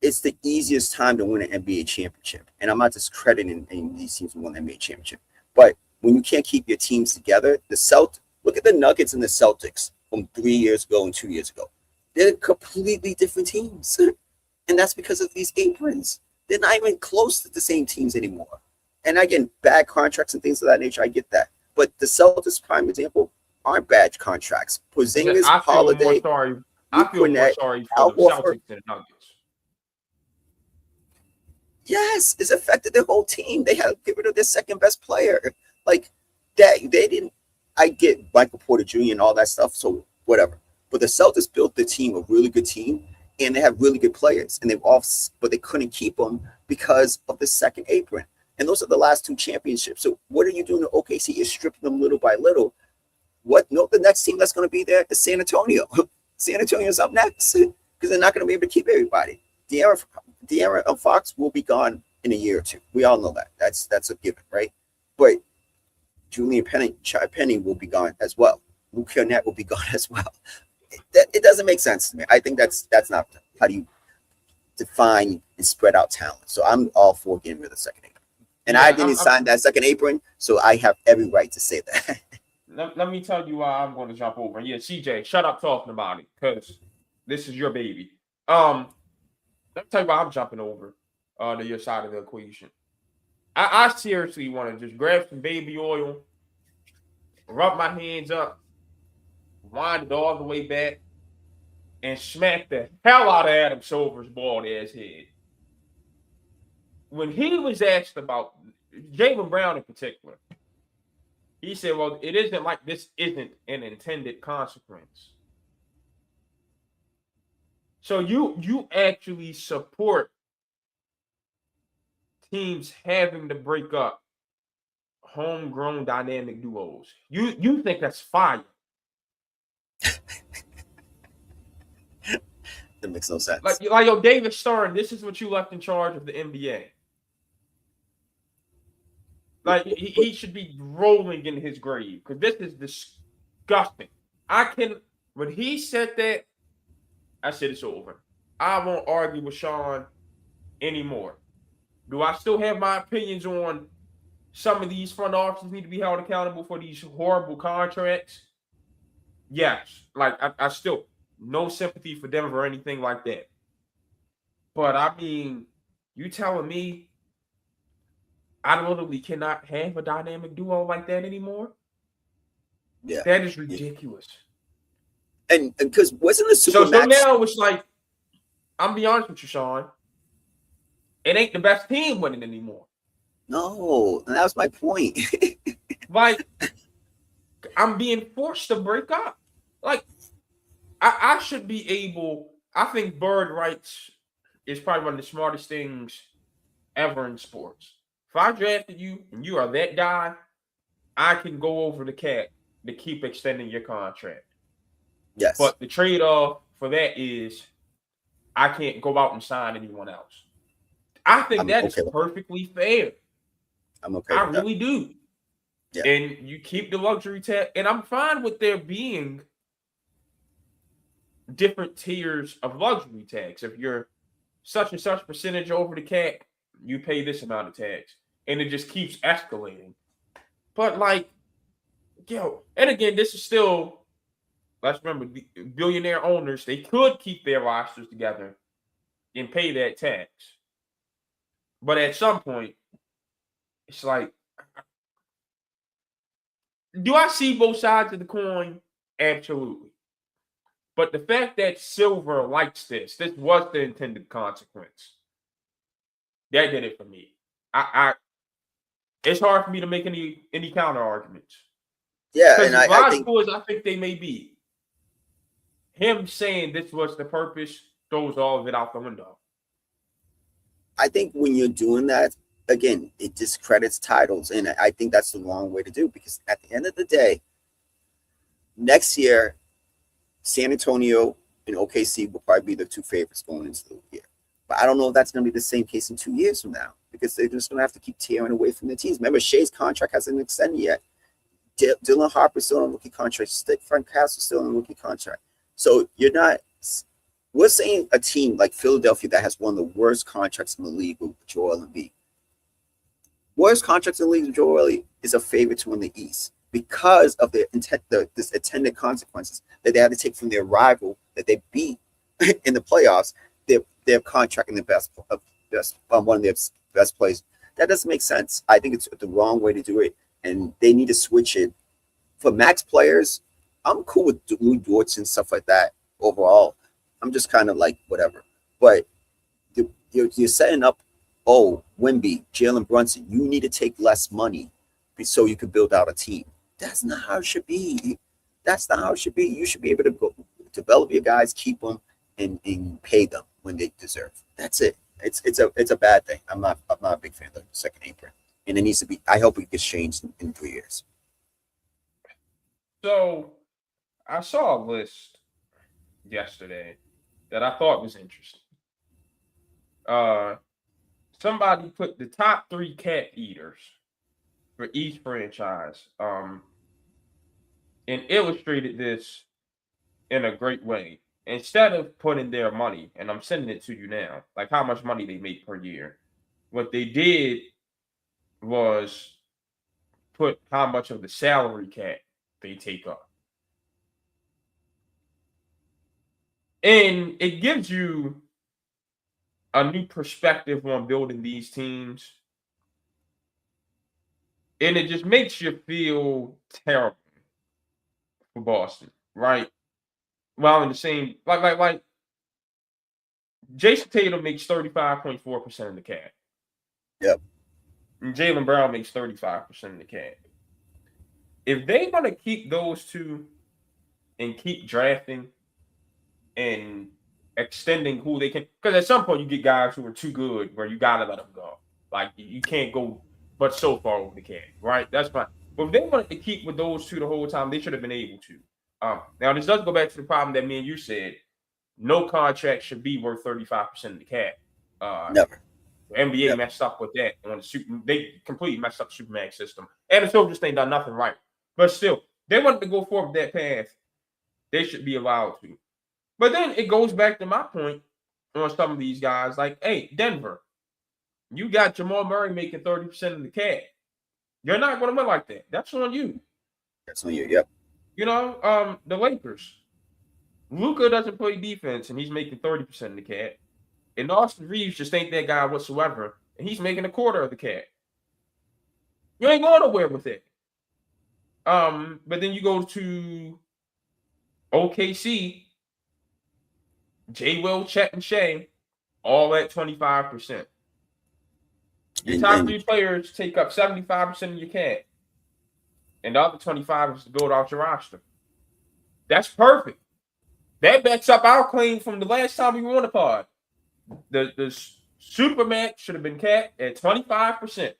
It's the easiest time to win an NBA championship. And I'm not discrediting any of these teams who won the NBA championship. But when you can't keep your teams together, look at the Nuggets and the Celtics from 3 years ago and 2 years ago. They're completely different teams. And that's because of these aprons. They're not even close to the same teams anymore. And again, bad contracts and things of that nature, I get that. But the Celtics, prime example, aren't bad contracts. Porzingis, Holiday, I feel more sorry for the Celtics than the Nuggets. Yes, it's affected their whole team. They had to get rid of their second best player. Like that, they didn't. I get Michael Porter Jr. and all that stuff, so whatever. But the Celtics built the team, a really good team, and they have really good players, and but they couldn't keep them because of the second apron. And those are the last two championships. So what are you doing to OKC? You're stripping them little by little. The next team that's going to be there is San Antonio. San Antonio's up next because they're not going to be able to keep everybody. De'Aaron Fox will be gone in a year or two. We all know that. That's a given, right? But Julian Penny will be gone as well. Luke Kennard will be gone as well. It doesn't make sense to me. I think that's not how do you define and spread out talent. So I'm all for getting rid of the second apron. And I didn't sign that second apron, so I have every right to say that. Let me tell you why I'm going to jump over. Yeah, CJ, shut up talking about it because this is your baby. Let me tell you why I'm jumping over to your side of the equation. I seriously want to just grab some baby oil, rub my hands up, wind it all the way back, and smack the hell out of Adam Silver's bald ass head. When he was asked about Jaylen Brown in particular, he said, well, it isn't like this isn't an intended consequence. So you actually support teams having to break up homegrown dynamic duos. You think that's fire. That makes no sense. Like yo, David Stern, this is what you left in charge of the NBA. Like he should be rolling in his grave because this is disgusting. When he said that, I said it's over. I won't argue with Sean anymore. Do I still have my opinions on some of these front offices need to be held accountable for these horrible contracts? Yes. Like I still no sympathy for them or anything like that. But I mean, you telling me I literally cannot have a dynamic duo like that anymore? Yeah. That is ridiculous. And because wasn't the Supermax... So now it's like, I'm be honest with you, Sean. It ain't the best team winning anymore. No, and that was my point. Like, I'm being forced to break up. Like, I should be able. I think bird rights is probably one of the smartest things ever in sports. If I drafted you and you are that guy, I can go over the cap to keep extending your contract. Yes. But the trade-off for that is I can't go out and sign anyone else. I think that is perfectly fair. I'm okay. I really do. Yeah. And you keep the luxury tag. And I'm fine with there being different tiers of luxury tax. If you're such and such percentage over the cap, you pay this amount of tax. And it just keeps escalating. But like, and again, this is still, let's remember, billionaire owners, they could keep their rosters together and pay that tax. But at some point, it's like, do I see both sides of the coin? Absolutely. But the fact that Silver likes this was the intended consequence. That did it for me. it's hard for me to make any counter arguments. Yeah, Because and as I think logical as I think they may be, him saying this was the purpose throws all of it out the window. when you're doing that, again, it discredits titles, and I think that's the wrong way to do it, because at the end of the day, next year, San Antonio and OKC will probably be the two favorites going into the year. But I don't know if that's going to be the same case in 2 years from now, because they're just going to have to keep tearing away from the teams. Remember, Shea's contract hasn't extended yet. Dylan Harper's still on a rookie contract. Frank Castle's still on a rookie contract. So we're saying a team like Philadelphia that has one of the worst contracts in the league with Joel Embiid. Worst contracts in the league with Joel Embiid is a favorite to win the East because of the attendant consequences that they had to take from their rival that they beat in the playoffs. Their contract in the best one of their best players. That doesn't make sense. I think it's the wrong way to do it, and they need to switch it. For max players, I'm cool with Lou Dortz and stuff like that. Overall, I'm just kind of like whatever. But you're setting up, Wemby, Jalen Brunson, you need to take less money so you can build out a team. That's not how it should be. That's not how it should be. You should be able to go develop your guys, keep them, and pay them when they deserve. That's it. It's a bad thing. I'm not a big fan of the second apron, and it needs to be. I hope it gets changed in 3 years. So I saw a list yesterday that I thought was interesting. Somebody put the top 3 cat eaters for each franchise, and illustrated this in a great way. Instead of putting their money, and I'm sending it to you now, like how much money they make per year, what they did was put how much of the salary cap they take up. And it gives you a new perspective on building these teams. And it just makes you feel terrible for Boston, right? Well, in the same, like Jason Tatum makes 35.4% of the cap. Yep. And Jaylen Brown makes 35% of the cap. If they want to keep those two and keep drafting and extending who they can, because at some point you get guys who are too good where you gotta let them go. Like you can't go but so far over the cap, right? That's fine. But if they wanted to keep with those two the whole time, they should have been able to. Now this does go back to the problem that me and you said. No contract should be worth 35% of the cap. Never. The NBA messed up with that on the they completely messed up the Supermax system. And the Silver just ain't done nothing right. But still, they wanted to go forward that path. They should be allowed to. But then it goes back to my point on some of these guys. Like, hey, Denver, you got Jamal Murray making 30% of the cap. You're not going to win like that. That's on you. That's on you. Yep. You know, the Lakers. Luka doesn't play defense, and he's making 30% of the cap. And Austin Reeves just ain't that guy whatsoever, and he's making a quarter of the cap. You ain't going nowhere with it. But then you go to OKC, J. Will, Chet, and Shea, all at 25%. Your top 3 players take up 75% of your cap. And the other 25 is to build out your roster. That's perfect. That backs up our claim from the last time we were on the pod. The Supermax should have been capped at 25%.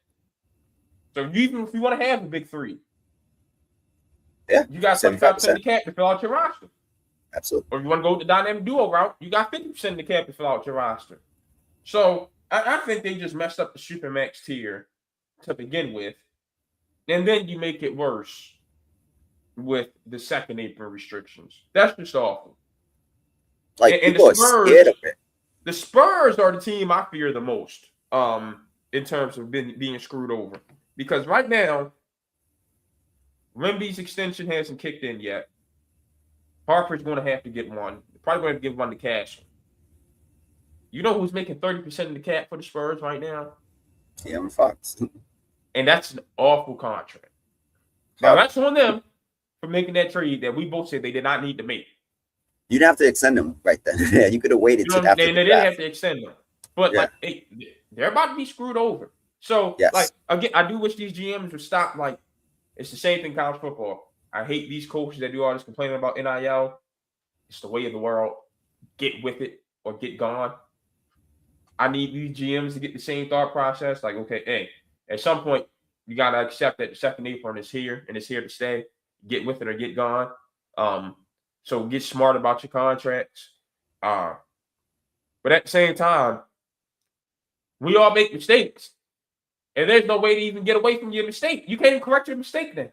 So even if you want to have the big 3, you got 75% of the cap to fill out your roster. Absolutely. Or if you want to go the dynamic duo route, you got 50% of the cap to fill out your roster. So I think they just messed up the Supermax tier to begin with. And then you make it worse with the second apron restrictions. That's just awful. Like, and people are scared of it. The Spurs are the team I fear the most in terms of being screwed over. Because right now, Wemby's extension hasn't kicked in yet. Harper's going to have to get one. Probably going to give one to Cash. You know who's making 30% of the cap for the Spurs right now? De'Aaron Fox. And that's an awful contract. Now, that's on them for making that trade that we both said they did not need to make. You didn't have to extend them right then. You could have waited till after they didn't have to extend them. But like, they're about to be screwed over. So, like, Yes. again, I do wish these GMs would stop. Like, it's the same thing in college football. I hate these coaches that do all this complaining about NIL. It's the way of the world. Get with it or get gone. I need these GMs to get the same thought process. Like, okay, hey, at some point, you gotta accept that the second apron is here and it's here to stay. Get with it or get gone. Um, so get smart about your contracts. Uh, but at the same time, we all make mistakes, and there's no way to even get away from your mistake. You can't even correct your mistake then.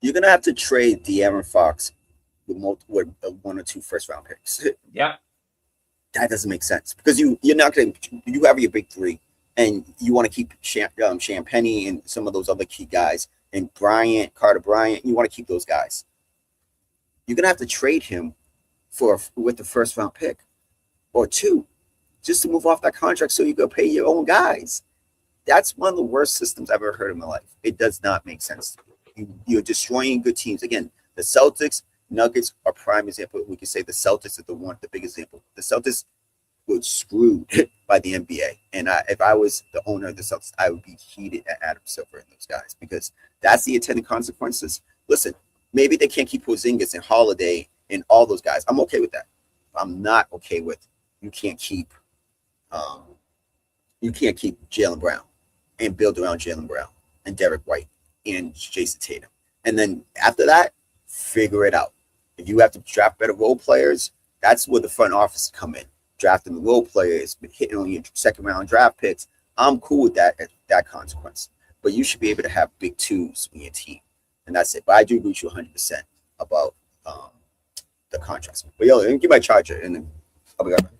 You're gonna have to trade De'Aaron Fox with one or two first round picks. Yeah, That doesn't make sense because you're not going to you have your big three and you want to keep Champagny and some of those other key guys and Carter Bryant. You want to keep those guys. You're gonna have to trade him with the first round pick or two just to move off that contract so you go pay your own guys. That's one of the worst systems I've ever heard in my life. It does not make sense. You're destroying good teams. Again, the Celtics, Nuggets are prime example. We can say the Celtics are the big example. The Celtics were screwed by the NBA. And if I was the owner of the Celtics, I would be heated at Adam Silver and those guys because that's the attendant consequences. Listen, maybe they can't keep Porzingis and Holiday and all those guys. I'm okay with that. I'm not okay with you can't keep Jaylen Brown and build around Jaylen Brown and Derek White and Jason Tatum. And then after that, figure it out. If you have to draft better role players, that's where the front office come in. Drafting the role players, hitting on your second round draft picks. I'm cool with that consequence. But you should be able to have big twos in your team. And that's it. But I do agree with you 100% about the contracts. But yo, let me get my charger and then I'll be right back.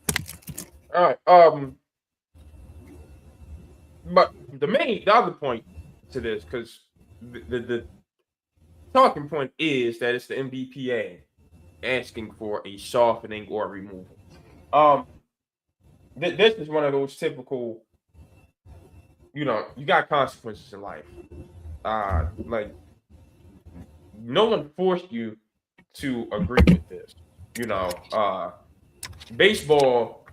all right. But the other point to this, because the talking point is that it's the NBPA asking for a softening or a removal. This is one of those typical, you got consequences in life. Like no one forced you to agree with this. Baseball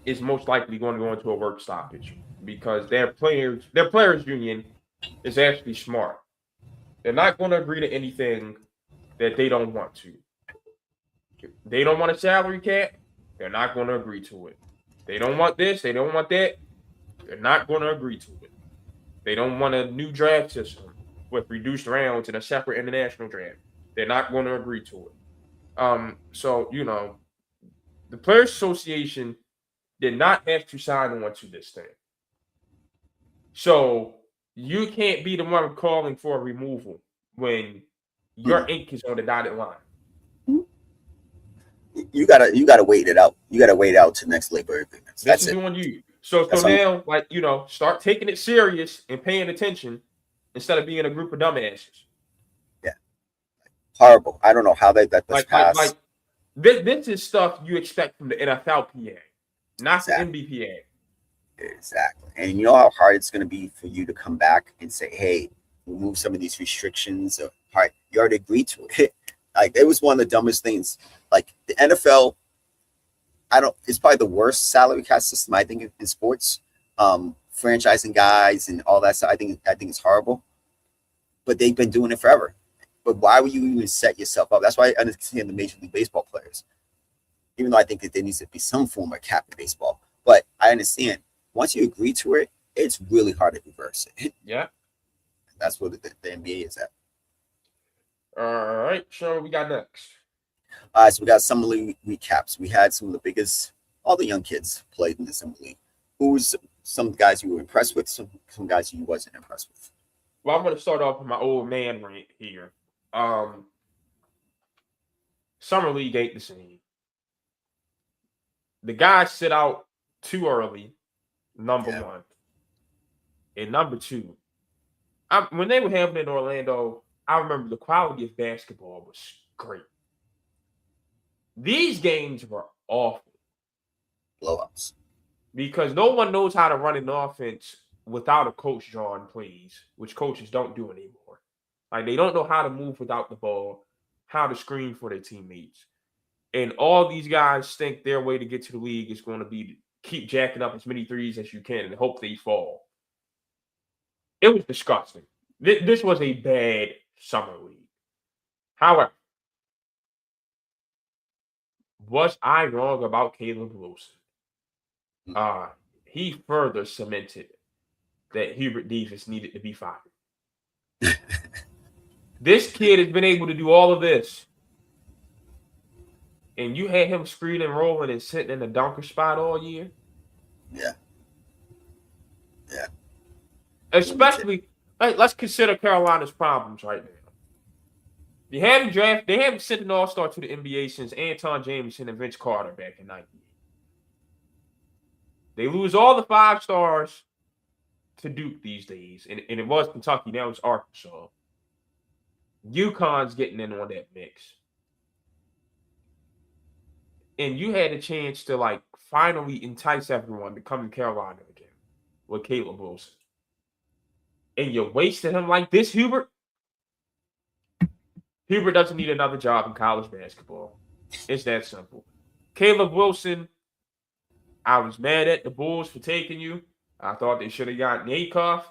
is most likely going to go into a work stoppage because their players union is actually smart. They're not going to agree to anything that they don't want to. If they don't want a salary cap, they're not going to agree to it. They don't want this, they don't want that, they're not going to agree to it. They don't want a new draft system with reduced rounds and a separate international draft. They're not going to agree to it. So, the Players Association did not have to sign on to this thing. So you can't be the one calling for a removal when your ink is on the dotted line. You gotta wait it out. You gotta wait out to next labor agreements. This is on you. So now, like, start taking it serious and paying attention instead of being a group of dumbasses. Yeah, horrible. I don't know how they let this pass. Like this is stuff you expect from the NFLPA, not the NBPA. Exactly. And you know how hard it's going to be for you to come back and say, hey, remove some of these restrictions. Or, all right, you already agreed to it. Like, it was one of the dumbest things. Like, the NFL, it's probably the worst salary cap system, I think, in sports. Franchising guys and all that stuff, I think it's horrible. But they've been doing it forever. But why would you even set yourself up? That's why I understand the Major League Baseball players. Even though I think that there needs to be some form of cap in baseball. But I understand. Once you agree to it, it's really hard to reverse it. Yeah. That's what the NBA is at. All right. So we got next. So we got Summer League recaps. We had some of the biggest, all the young kids played in the Summer League. Who's some guys you were impressed with, some guys you wasn't impressed with? Well, I'm going to start off with my old man rant here. Summer League ain't the same. The guys sit out too early. Number one. And number two, when they were having it in Orlando, I remember the quality of basketball was great. These games were awful. Blowouts. Because no one knows how to run an offense without a coach drawing plays, which coaches don't do anymore. Like, they don't know how to move without the ball, how to screen for their teammates. And all these guys think their way to get to the league is going to be keep jacking up as many threes as you can and hope they fall. It was disgusting. This was a bad summer league. However, was I wrong about Caleb Wilson? He further cemented that Hubert Davis needed to be fired. This kid has been able to do all of this, and you had him screening, rolling, and sitting in the dunker spot all year. Yeah. Especially, let's consider Carolina's problems right now. They haven't sent an all-star to the NBA since Anton Jameson and Vince Carter back in 98. They lose all the 5 stars to Duke these days, and it was Kentucky, now it's Arkansas. UConn's getting in on that mix. And you had a chance to finally entice everyone to come to Carolina again with Caleb Wilson. And you wasted him like this, Hubert? Hubert doesn't need another job in college basketball. It's that simple. Caleb Wilson, I was mad at the Bulls for taking you. I thought they should have gotten Acuff.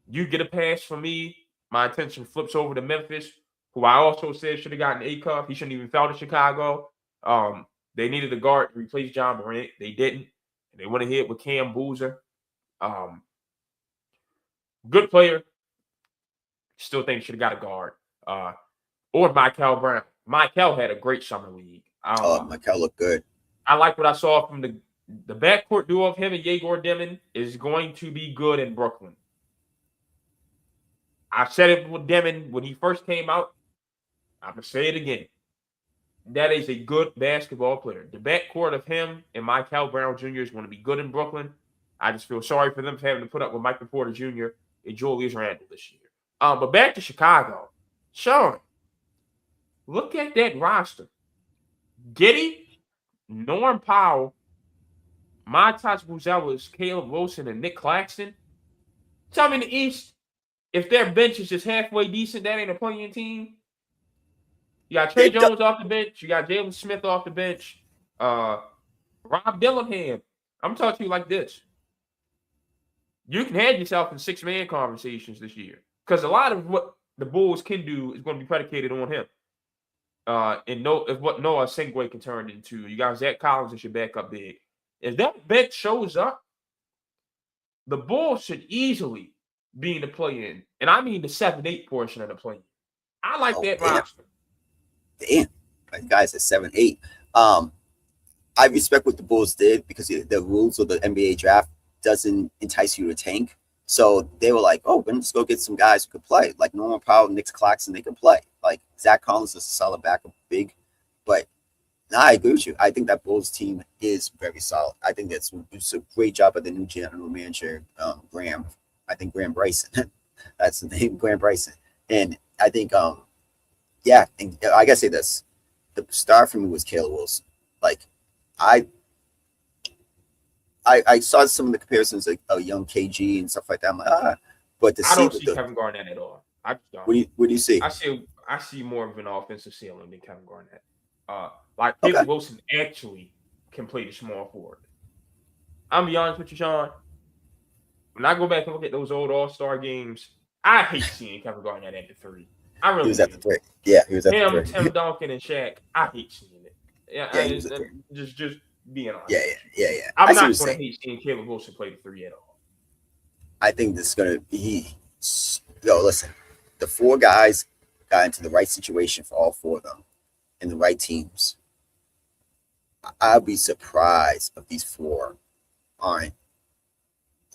You get a pass from me. My attention flips over to Memphis, who I also said should have gotten Acuff. He shouldn't even fell to Chicago. They needed a guard to replace John Morant. They didn't. And they went ahead with Cam Boozer. Good player. Still think they should have got a guard. Or Michael Brown. Michael had a great summer league. Michael looked good. I like what I saw from the backcourt duo of him and Yegor Demon is going to be good in Brooklyn. I said it with Demon when he first came out. I'm going to say it again. That is a good basketball player. The backcourt of him and Michael Brown Jr. is going to be good in Brooklyn. I just feel sorry for them for having to put up with Michael Porter Jr. and Julius Randle this year. But back to Chicago. Sean, look at that roster. Giddey, Norm Powell, Montas Buzelis, Caleb Wilson, and Nick Claxton. Tell me in the East, if their bench is just halfway decent, that ain't a playing team. You got Trey Jones off the bench. You got Jalen Smith off the bench. Rob Dillingham. I'm talking to you like this. You can have yourself in 6-man conversations this year because a lot of what the Bulls can do is going to be predicated on him. And what Noah Sengue can turn into. You got Zach Collins as your backup big. If that bench shows up, the Bulls should easily be in the play-in. And I mean the 7-8 portion of the play-in. I like that roster. Damn. Guys at 7-8. I respect what the Bulls did because the rules of the NBA draft doesn't entice you to tank. So they were like, oh, we're just go get some guys who could play. Like Norman Powell, Nick Claxton, they can play. Like Zach Collins is a solid backup big. But I agree with you. I think that Bulls team is very solid. I think it's a great job by the new general manager, Graham. I think Graham Bryson. That's the name, Graham Bryson. And I think, and I gotta say this. The star for me was Caleb Wilson. Like, I saw some of the comparisons like a young KG and stuff like that. I'm like, but I don't see Kevin Garnett at all. I just don't. What do you see? I see more of an offensive ceiling than Kevin Garnett. Caleb Wilson actually can play the small forward. I'm be honest with you, Sean. When I go back and look at those old All-Star games, I hate seeing Kevin Garnett at the 3. I really He was at the 3. Yeah, he was at the 3. Tim Duncan and Shaq, I hate seeing it. Just being honest. Yeah. I'm not going to hate seeing Caleb Wilson play the 3 at all. I think this is going to be listen, the 4 guys got into the right situation for all 4 of them in the right teams. I'll be surprised if these 4 aren't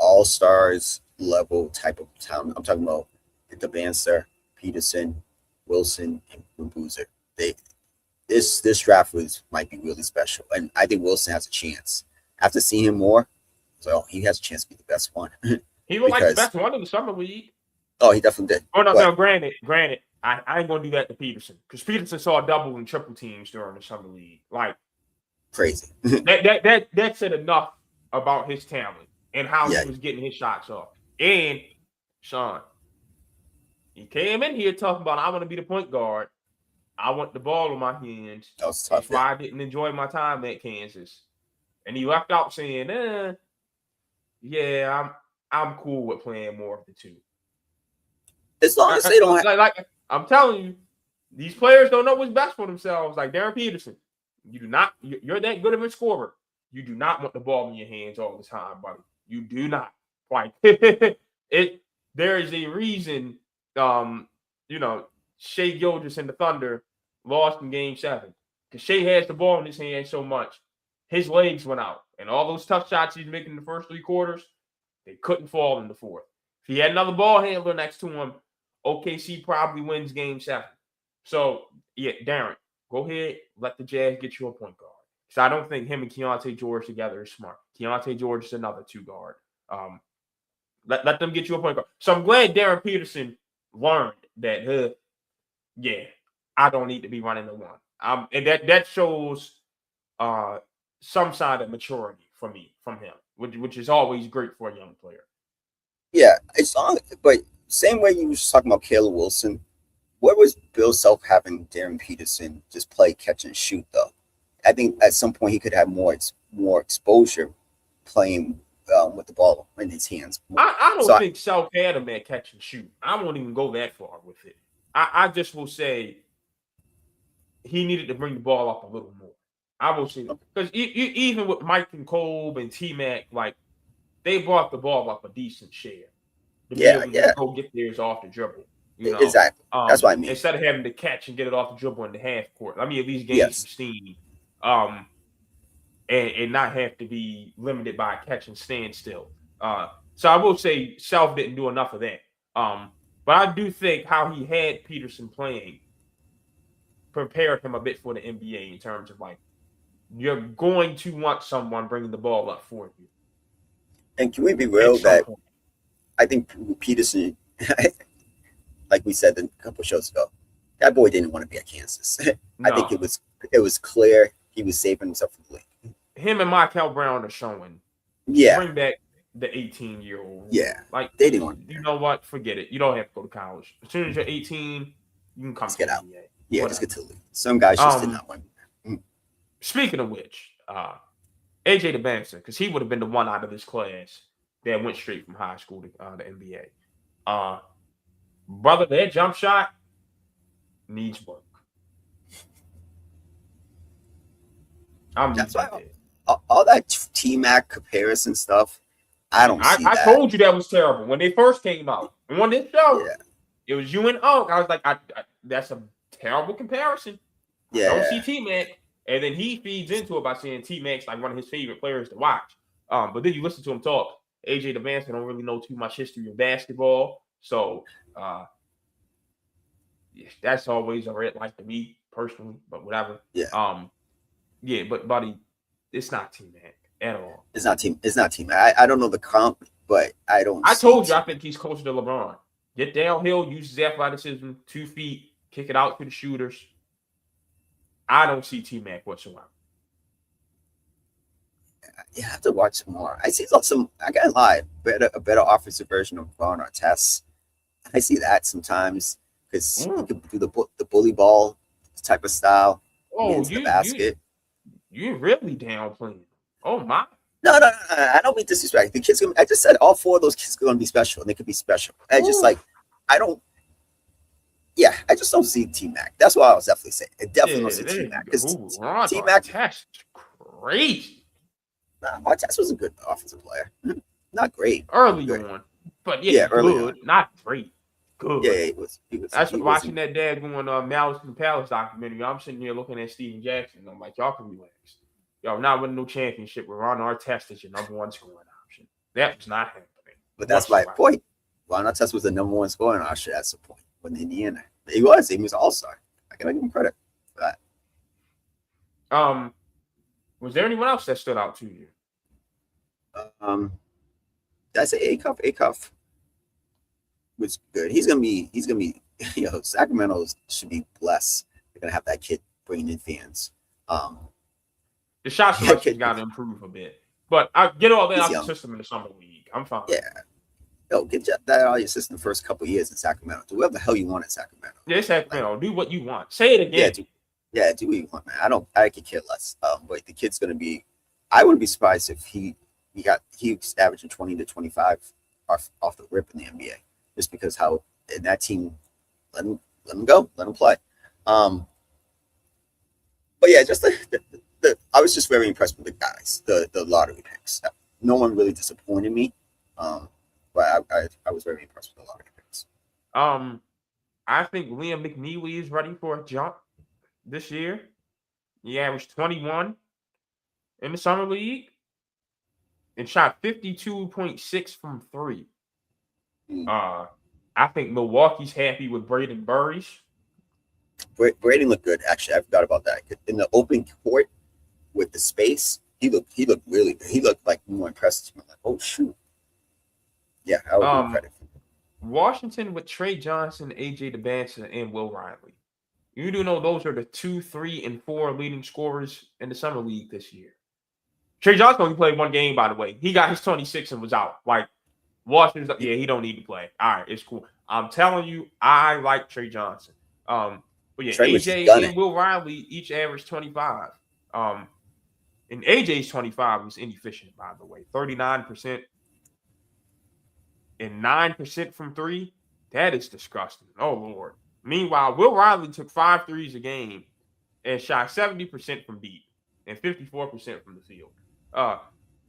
all-stars level type of talent. I'm talking about the Banster, Peterson, Wilson, and Boozer. This draft might be really special, and I think Wilson has a chance. After seeing him more, so he has a chance to be the best one. He looked like the best one in the summer league. Oh, he definitely did. Oh no, granted, I ain't gonna do that to Peterson because Peterson saw double and triple teams during the summer league. Like crazy. that said enough about his talent and how he was getting his shots off. And Sean, he came in here talking about I want to be the point guard. I want the ball in my hands. That was tough. That's why I didn't enjoy my time at Kansas. And he left out saying, I'm cool with playing more of the two. As long as they don't like I'm telling you, these players don't know what's best for themselves. Like Darren Peterson, you do not. You're that good of a scorer. You do not want the ball in your hands all the time, buddy. You do not. Like it. There is a reason. You know, Shea Gilgeous and the Thunder lost in Game 7 because Shea has the ball in his hand so much, his legs went out, and all those tough shots he's making in the first 3 quarters, they couldn't fall in the fourth. If he had another ball handler next to him, OKC probably wins Game 7. So, yeah, Darren, go ahead, let the Jazz get you a point guard. So I don't think him and Keontae George together is smart. Keontae George is another 2 guard. Let them get you a point guard. So I'm glad Darren Peterson learned that, yeah, I don't need to be running the one. And that shows some side of maturity from him, which is always great for a young player. Yeah, it's on, but same way you were talking about Caleb Wilson. Where was Bill Self having Darren Peterson just play catch and shoot though? I think at some point he could have more exposure playing with the ball in his hands. I don't think Self had him at catch and shoot. I won't even go that far with it. I just will say he needed to bring the ball up a little more. I will say because even with Mike and Kolb and T-Mac, like they brought the ball up a decent share. To go get theirs off the dribble. You know? Exactly. That's what I mean. Instead of having to catch and get it off the dribble in the half court. I mean, at least gain some steam. And not have to be limited by a catch and stand still. So I will say Self didn't do enough of that. But I do think how he had Peterson playing prepared him a bit for the NBA in terms of like, you're going to want someone bringing the ball up for you. And can we be real that I think Peterson, like we said a couple of shows ago, that boy didn't want to be at Kansas. No. I think it was clear he was saving himself from the league. Him and Michael Brown are showing. Yeah. Bring back the 18-year-old. Yeah. Like they didn't want to. You know what? Forget it. You don't have to go to college. As soon as you're 18, you can come to get out. NBA. Yeah, just get to the league. Some guys just did not want to. Speaking of which, AJ DeBanson, because he would have been the one out of this class that went straight from high school to the NBA. Brother, that jump shot needs work. That's why all that T-Mac comparison stuff, I don't see that. I told you that was terrible when they first came out. And on this show, it was you and Oak. I was like, that's a terrible comparison. Yeah. I don't see T-Mac. And then he feeds into it by saying T-Mac's like one of his favorite players to watch. But then you listen to him talk. AJ DeBanson don't really know too much history of basketball. So that's always a red light to me personally, but whatever. Yeah. But buddy, it's not T-Mac at all. It's not T-Mac. I don't know the comp, but I don't. I told you I think he's closer to LeBron. Get downhill, use his athleticism, 2 feet, kick it out to the shooters. I don't see T-Mac whatsoever. You have to watch some more. I see some. I can't lie. A better offensive version of Ron Artest. I see that sometimes because he can do the bully ball type of style. Into the basket. You really downplaying. Oh my. No. I don't mean disrespect. The kids. I just said all 4 of those kids are going to be special, and they could be special. I just I don't. Yeah, I just don't see T-Mac. That's what I was definitely saying. I definitely don't see T-Mac because T-Mac Artest crazy. Nah, Artest was a good offensive player. Not great. Early on, but early good. On. Not great. Good. Yeah, he was. That's watching that dad going Malice in the Palace documentary. I'm sitting here looking at Steven Jackson. I'm like, y'all can relax. Y'all not winning no championship. We're on Artest as your number 1 scoring option. That was not happening. But that's my point. Ron Artest was the number 1 scoring option at some point when Indiana. He was an all-star. I can give him credit for that. Was there anyone else that stood out to you? Did I say Acuff? Acuff was good. He's gonna be. Sacramento should be blessed. They're gonna have that kid bringing in fans. The shot selection's got to improve a bit, but I get all that out of the system in the summer league. I'm fine. Yeah. Yo, get that out of your system the first couple of years in Sacramento. Do whatever the hell you want in Sacramento. Yeah, Sacramento. Do what you want. Say it again. Do what you want, man. I could care less. But the kid's gonna be. I wouldn't be surprised if he's averaging 20 to 25 off the rip in the NBA, just because how in that team let him go, let him play. But yeah, just I was just very impressed with the guys, the lottery picks. No one really disappointed me, but I was very impressed with the lottery picks. I think Liam McNeely is ready for a jump this year. He averaged 21 in the summer league and shot 52.6 from three. I think Milwaukee's happy with Braden Burris. Braden looked good, actually. I forgot about that. In the open court with the space, he looked really good. He looked like more impressive. I'm like, oh shoot. Yeah, I would give credit for him. Washington with Trey Johnson, AJ DeBanson, and Will Riley. You do know those are the 2, 3, and 4 leading scorers in the summer league this year. Trey Johnson only played one game, by the way. He got his 26 and was out. Like, Washington's yeah, he don't need to play. All right, it's cool. I'm telling you, I like Trey Johnson. But yeah, Trey AJ and Will Riley each averaged 25. And AJ's 25 was inefficient, by the way. 39% and 9% from three. That is disgusting. Oh, Lord. Meanwhile, Will Riley took 5 threes a game and shot 70% from deep and 54% from the field.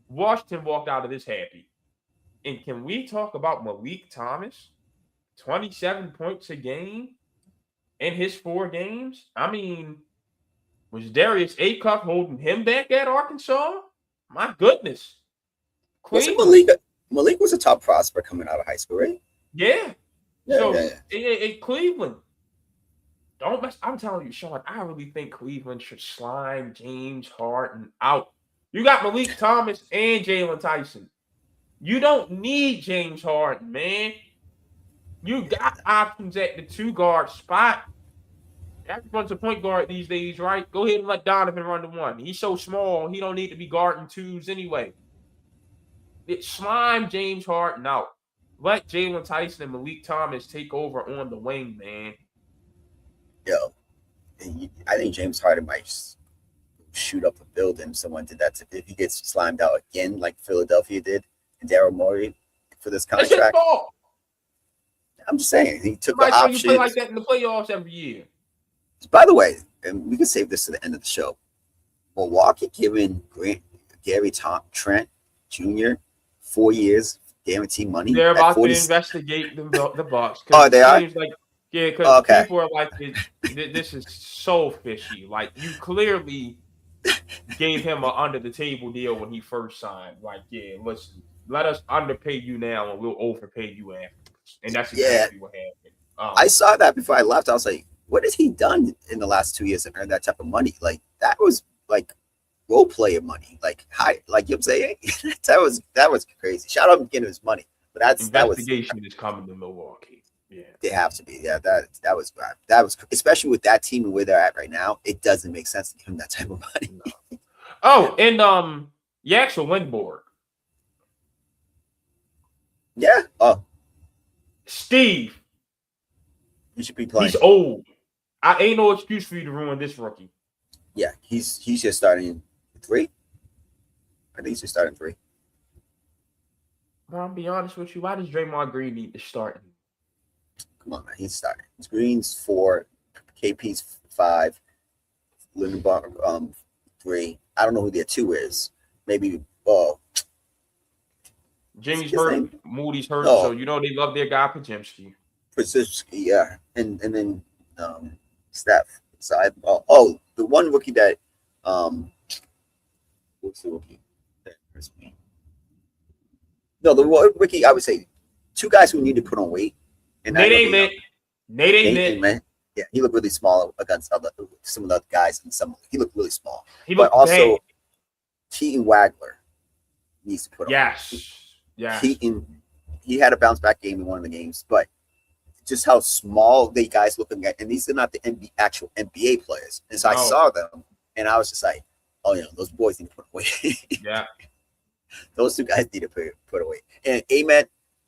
Washington walked out of this happy. And can we talk about Malik Thomas? 27 points a game in his 4 games? I mean, was Darius Acuff holding him back at Arkansas? My goodness. Wasn't Malik was a top prospect coming out of high school, right? Yeah. In Cleveland, don't mess. I'm telling you, Sean, I really think Cleveland should slime James Harden out. You got Malik Thomas and Jalen Tyson. You don't need James Harden, man. You got options at the 2 guard spot. Everyone's a point guard these days, right? Go ahead and let Donovan run the 1. He's so small, he don't need to be guarding 2s anyway. Slime James Harden out. Let Jalen Tyson and Malik Thomas take over on the wing, man. Yo, I think James Harden might shoot up a building. Someone did that. If he gets slimed out again, like Philadelphia did, and Daryl Morey for this contract. I'm just saying he took the option. You play like that in the playoffs every year. By the way, and we can save this to the end of the show. Milwaukee giving Gary Trent Jr. 4 years guaranteed money. They're about to investigate the Bucks. Oh, they are. Like, yeah, because people are like, this is so fishy. Like, you clearly gave him an under the table deal when he first signed. Like, yeah, listen, let us underpay you now and we'll overpay you afterwards. And that's exactly what happened. I saw that before I left. I was like, what has he done in the last 2 years to earn that type of money? Like, that was like role player money. Like, you know what I'm saying? that was crazy. Shout out to getting his money. But investigation is coming to Milwaukee. Yeah, they have to be. Yeah, that was bad. That was, especially with that team and where they're at right now. It doesn't make sense to give him that type of money. No. Oh, and Yaxel Lindborg. Yeah. Oh, Steve. He should be playing. He's old. I ain't no excuse for you to ruin this rookie. Yeah, he's just starting 3. I think he's just starting 3. Well, I'll be honest with you. Why does Draymond Green need to start? Come on, man. He's starting. Green's 4, KP's 5, Lindenbaum 3. I don't know who their 2 is. Maybe Jimmy's hurt. Moody's hurt. No. So you know they love their guy Podziemski. Yeah, and then Steph. So the one rookie that what's the rookie that hurts me? No, the rookie I would say 2 guys who need to put on weight. And Nate Ain't. Yeah, he looked really small against some of the other guys in some. He looked really small. But also Keaton Wagler needs to put on. Yes. Keaton, he had a bounce back game in one of the games, but just how small they guys looking at, and these are not the actual NBA players. And so I saw them, and I was just like, oh yeah, those boys need to put away. Yeah, those 2 guys need to put away. And Amen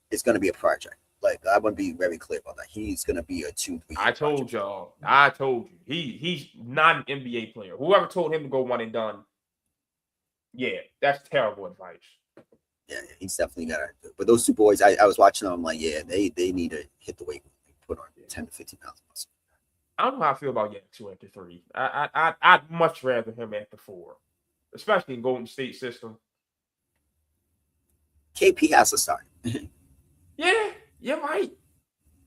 is going to be a project. Like, I want to be very clear about that. He's going to be a 2-3. I told you, he's not an NBA player. Whoever told him to go one and done, yeah, that's terrible advice. Yeah, he's definitely got to. But those two boys, I was watching them. I'm like, yeah, they need to hit the weight, put on 10 to 15 pounds of muscle. I don't know how I feel about Yak2 after 3. I'd much rather him after 4, especially in Golden State system. KP has to start. Yeah, you're right.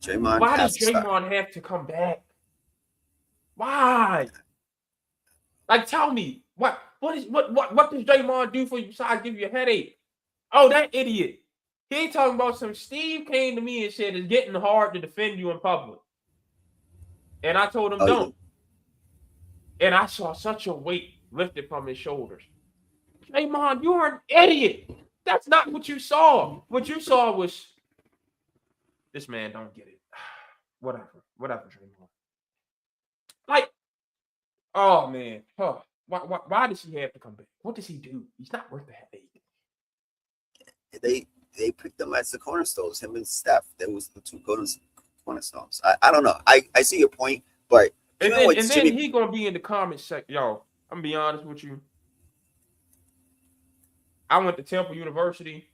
Draymond Why has does to start. Draymond have to come back? Why? Like, tell me what does Draymond do for you besides give you a headache? Oh, that idiot. He ain't talking about some. Steve came to me and said it's getting hard to defend you in public, and I told him Oh, don't. And I saw such a weight lifted from his shoulders. Draymond, you are an idiot. That's not what you saw. What you saw was this man don't get it. Whatever, Draymond. Like, oh man, why does he have to come back? What does he do? He's not worth the headache. They picked them as the cornerstones. Him and Steph. That was the two cornerstones. I don't know. I see your point, but and then he gonna be in the comments section. Yo, I'm gonna be honest with you. I went to Temple University,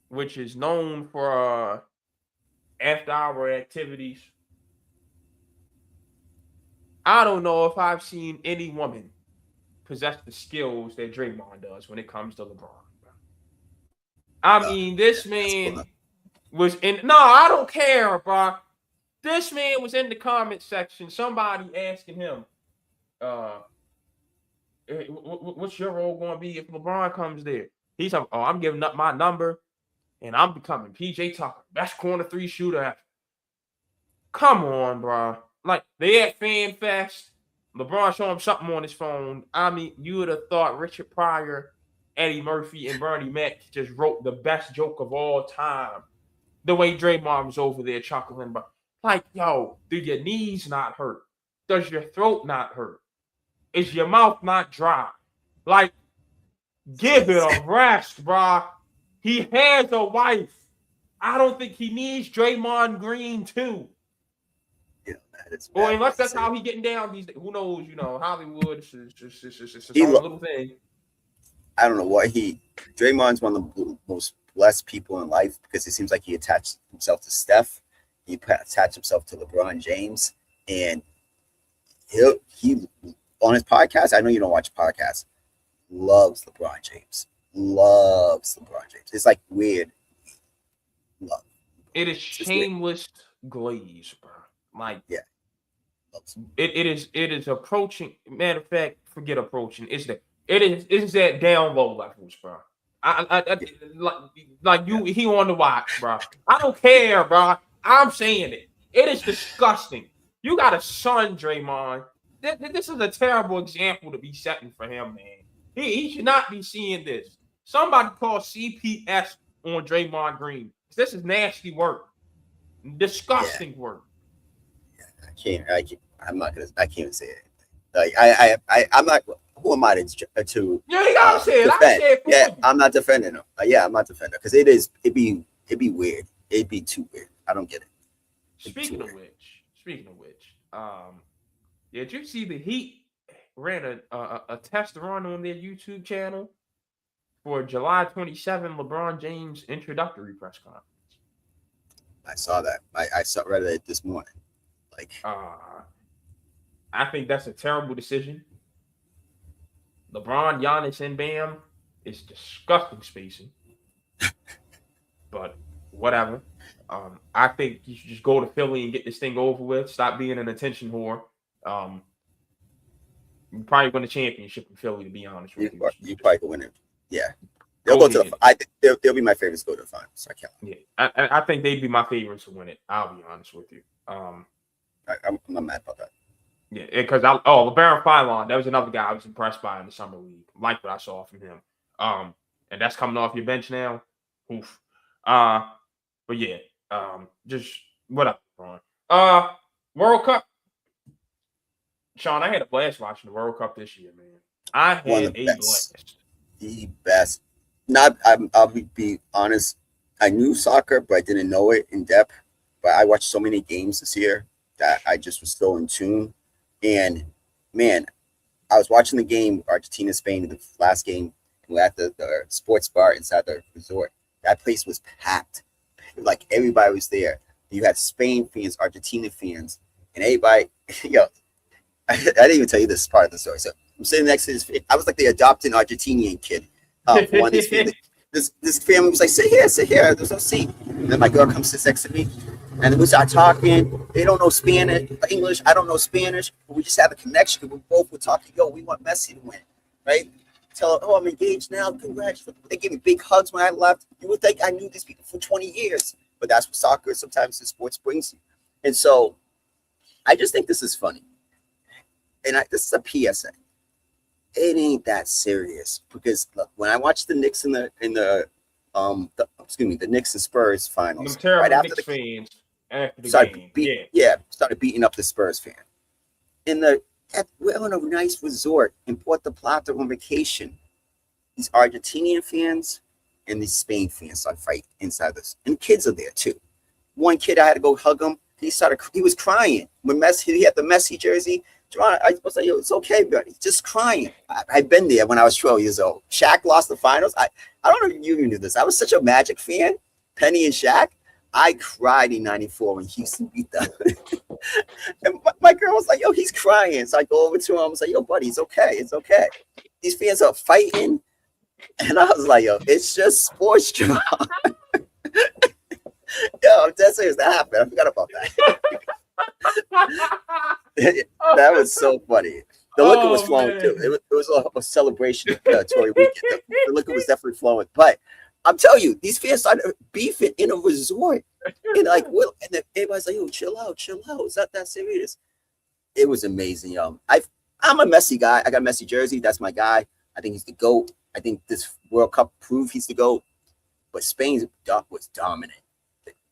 which is known for after-hour activities. I don't know if I've seen any woman possess the skills that Draymond does when it comes to LeBron. I mean, this man was in. No, I don't care, bro. This man was in the comment section. Somebody asking him, what's your role going to be if LeBron comes there? He's like, oh, I'm giving up my number, and I'm becoming PJ Tucker, best corner 3 shooter ever. Come on, bro. Like, they at Fan Fest. LeBron showed him something on his phone. I mean, you would have thought Richard Pryor, Eddie Murphy, and Bernie Mac just wrote the best joke of all time. The way Draymond was over there chuckling, but like, yo, do your knees not hurt? Does your throat not hurt? Is your mouth not dry? Like, give it a rest, bro. He has a wife. I don't think he needs Draymond Green too. Yeah, it's or unless that's how he getting down. Who knows? You know, Hollywood. It's its own little thing. I don't know what Draymond's one of the most blessed people in life because it seems like he attached himself to Steph. He attached himself to LeBron James, and he on his podcast. I know you don't watch podcasts. Loves LeBron James. It's like weird love. It is shameless glaze, bro. Like, yeah, it is approaching. Matter of fact, forget approaching. It's at down low levels, bro. He on the watch, bro. I don't care, bro. I'm saying it. It is disgusting. You got a son, Draymond. This is a terrible example to be setting for him, man. He should not be seeing this. Somebody call CPS on Draymond Green. This is nasty work. Disgusting work. Yeah, I can't even say it. Like I'm not. Who am I to? Yeah, you gotta say it. I say it for you. I'm not defending him. I'm not defending him because it'd be weird. It'd be too weird. I don't get it. Speaking of which, did you see the Heat ran a test run on their YouTube channel for July 27 LeBron James introductory press conference? I saw that. I read it this morning. Like, I think that's a terrible decision. LeBron, Giannis, and Bam is disgusting spacing. But whatever. I think you should just go to Philly and get this thing over with. Stop being an attention whore. You probably win the championship in Philly, to be honest with you. You probably could win it. Yeah. They'll go to they'll be my favorites to go to the finals. I can't. Yeah. I think they'd be my favorites to win it. I'll be honest with you. I'm not mad about that. Yeah, because LeBaron Philon, that was another guy I was impressed by in the summer league. Like what I saw from him. And that's coming off your bench now. Oof. But yeah, just what up, Ron? World Cup. Sean, I had a blast watching the World Cup this year, man. I had a blast. The best. I'll be honest. I knew soccer, but I didn't know it in depth. But I watched so many games this year that I just was so in tune. And man, I was watching the game Argentina-Spain, the last game, we're at the sports bar inside the resort. That place was packed. Like everybody was there. You had Spain fans, Argentina fans, and everybody. I didn't even tell you this part of the story. So I'm sitting next to this. I was like the adopted Argentinian kid for one of these families. This family was like, sit here. There's no seat. And then my girl comes to next to me, and then we start talking. They don't know Spanish, English. I don't know Spanish. But we just have a connection. We both were talking. Yo, we want Messi to win, right? Tell her, oh, I'm engaged now. Congrats. They gave me big hugs when I left. You would think I knew these people for 20 years, but that's what soccer sometimes the sports brings you. And so I just think this is funny. And this is a PSA. It ain't that serious because look, when I watched the Knicks the Knicks and Spurs finals, right after the fans after the started game, started beating up the Spurs fan. We're on a nice resort in Puerto Plata on vacation. These Argentinian fans and these Spain fans started fighting inside this, and kids are there too. One kid, I had to go hug him. He was crying when he had the Messi jersey. I was like, yo, it's okay, buddy. Just crying. I've been there when I was 12 years old. Shaq lost the finals. I don't know if you knew this. I was such a Magic fan, Penny and Shaq. I cried in 94 when Houston beat them. And my girl was like, yo, he's crying. So I go over to him. I was like, yo, buddy, it's okay. It's okay. These fans are fighting. And I was like, yo, it's just sports drama. Yo, I'm dead serious. That happened. I forgot about that. That was so funny. The liquor was flowing too. It was a celebration Tory weekend. The liquor was definitely flowing. But I'm telling you, these fans started beefing in a resort. And like, and then everybody's like, yo, chill out. It's not that serious. It was amazing, yo. I'm a Messi guy. I got a Messi jersey. That's my guy. I think he's the GOAT. I think this World Cup proved he's the GOAT. But Spain was dominant.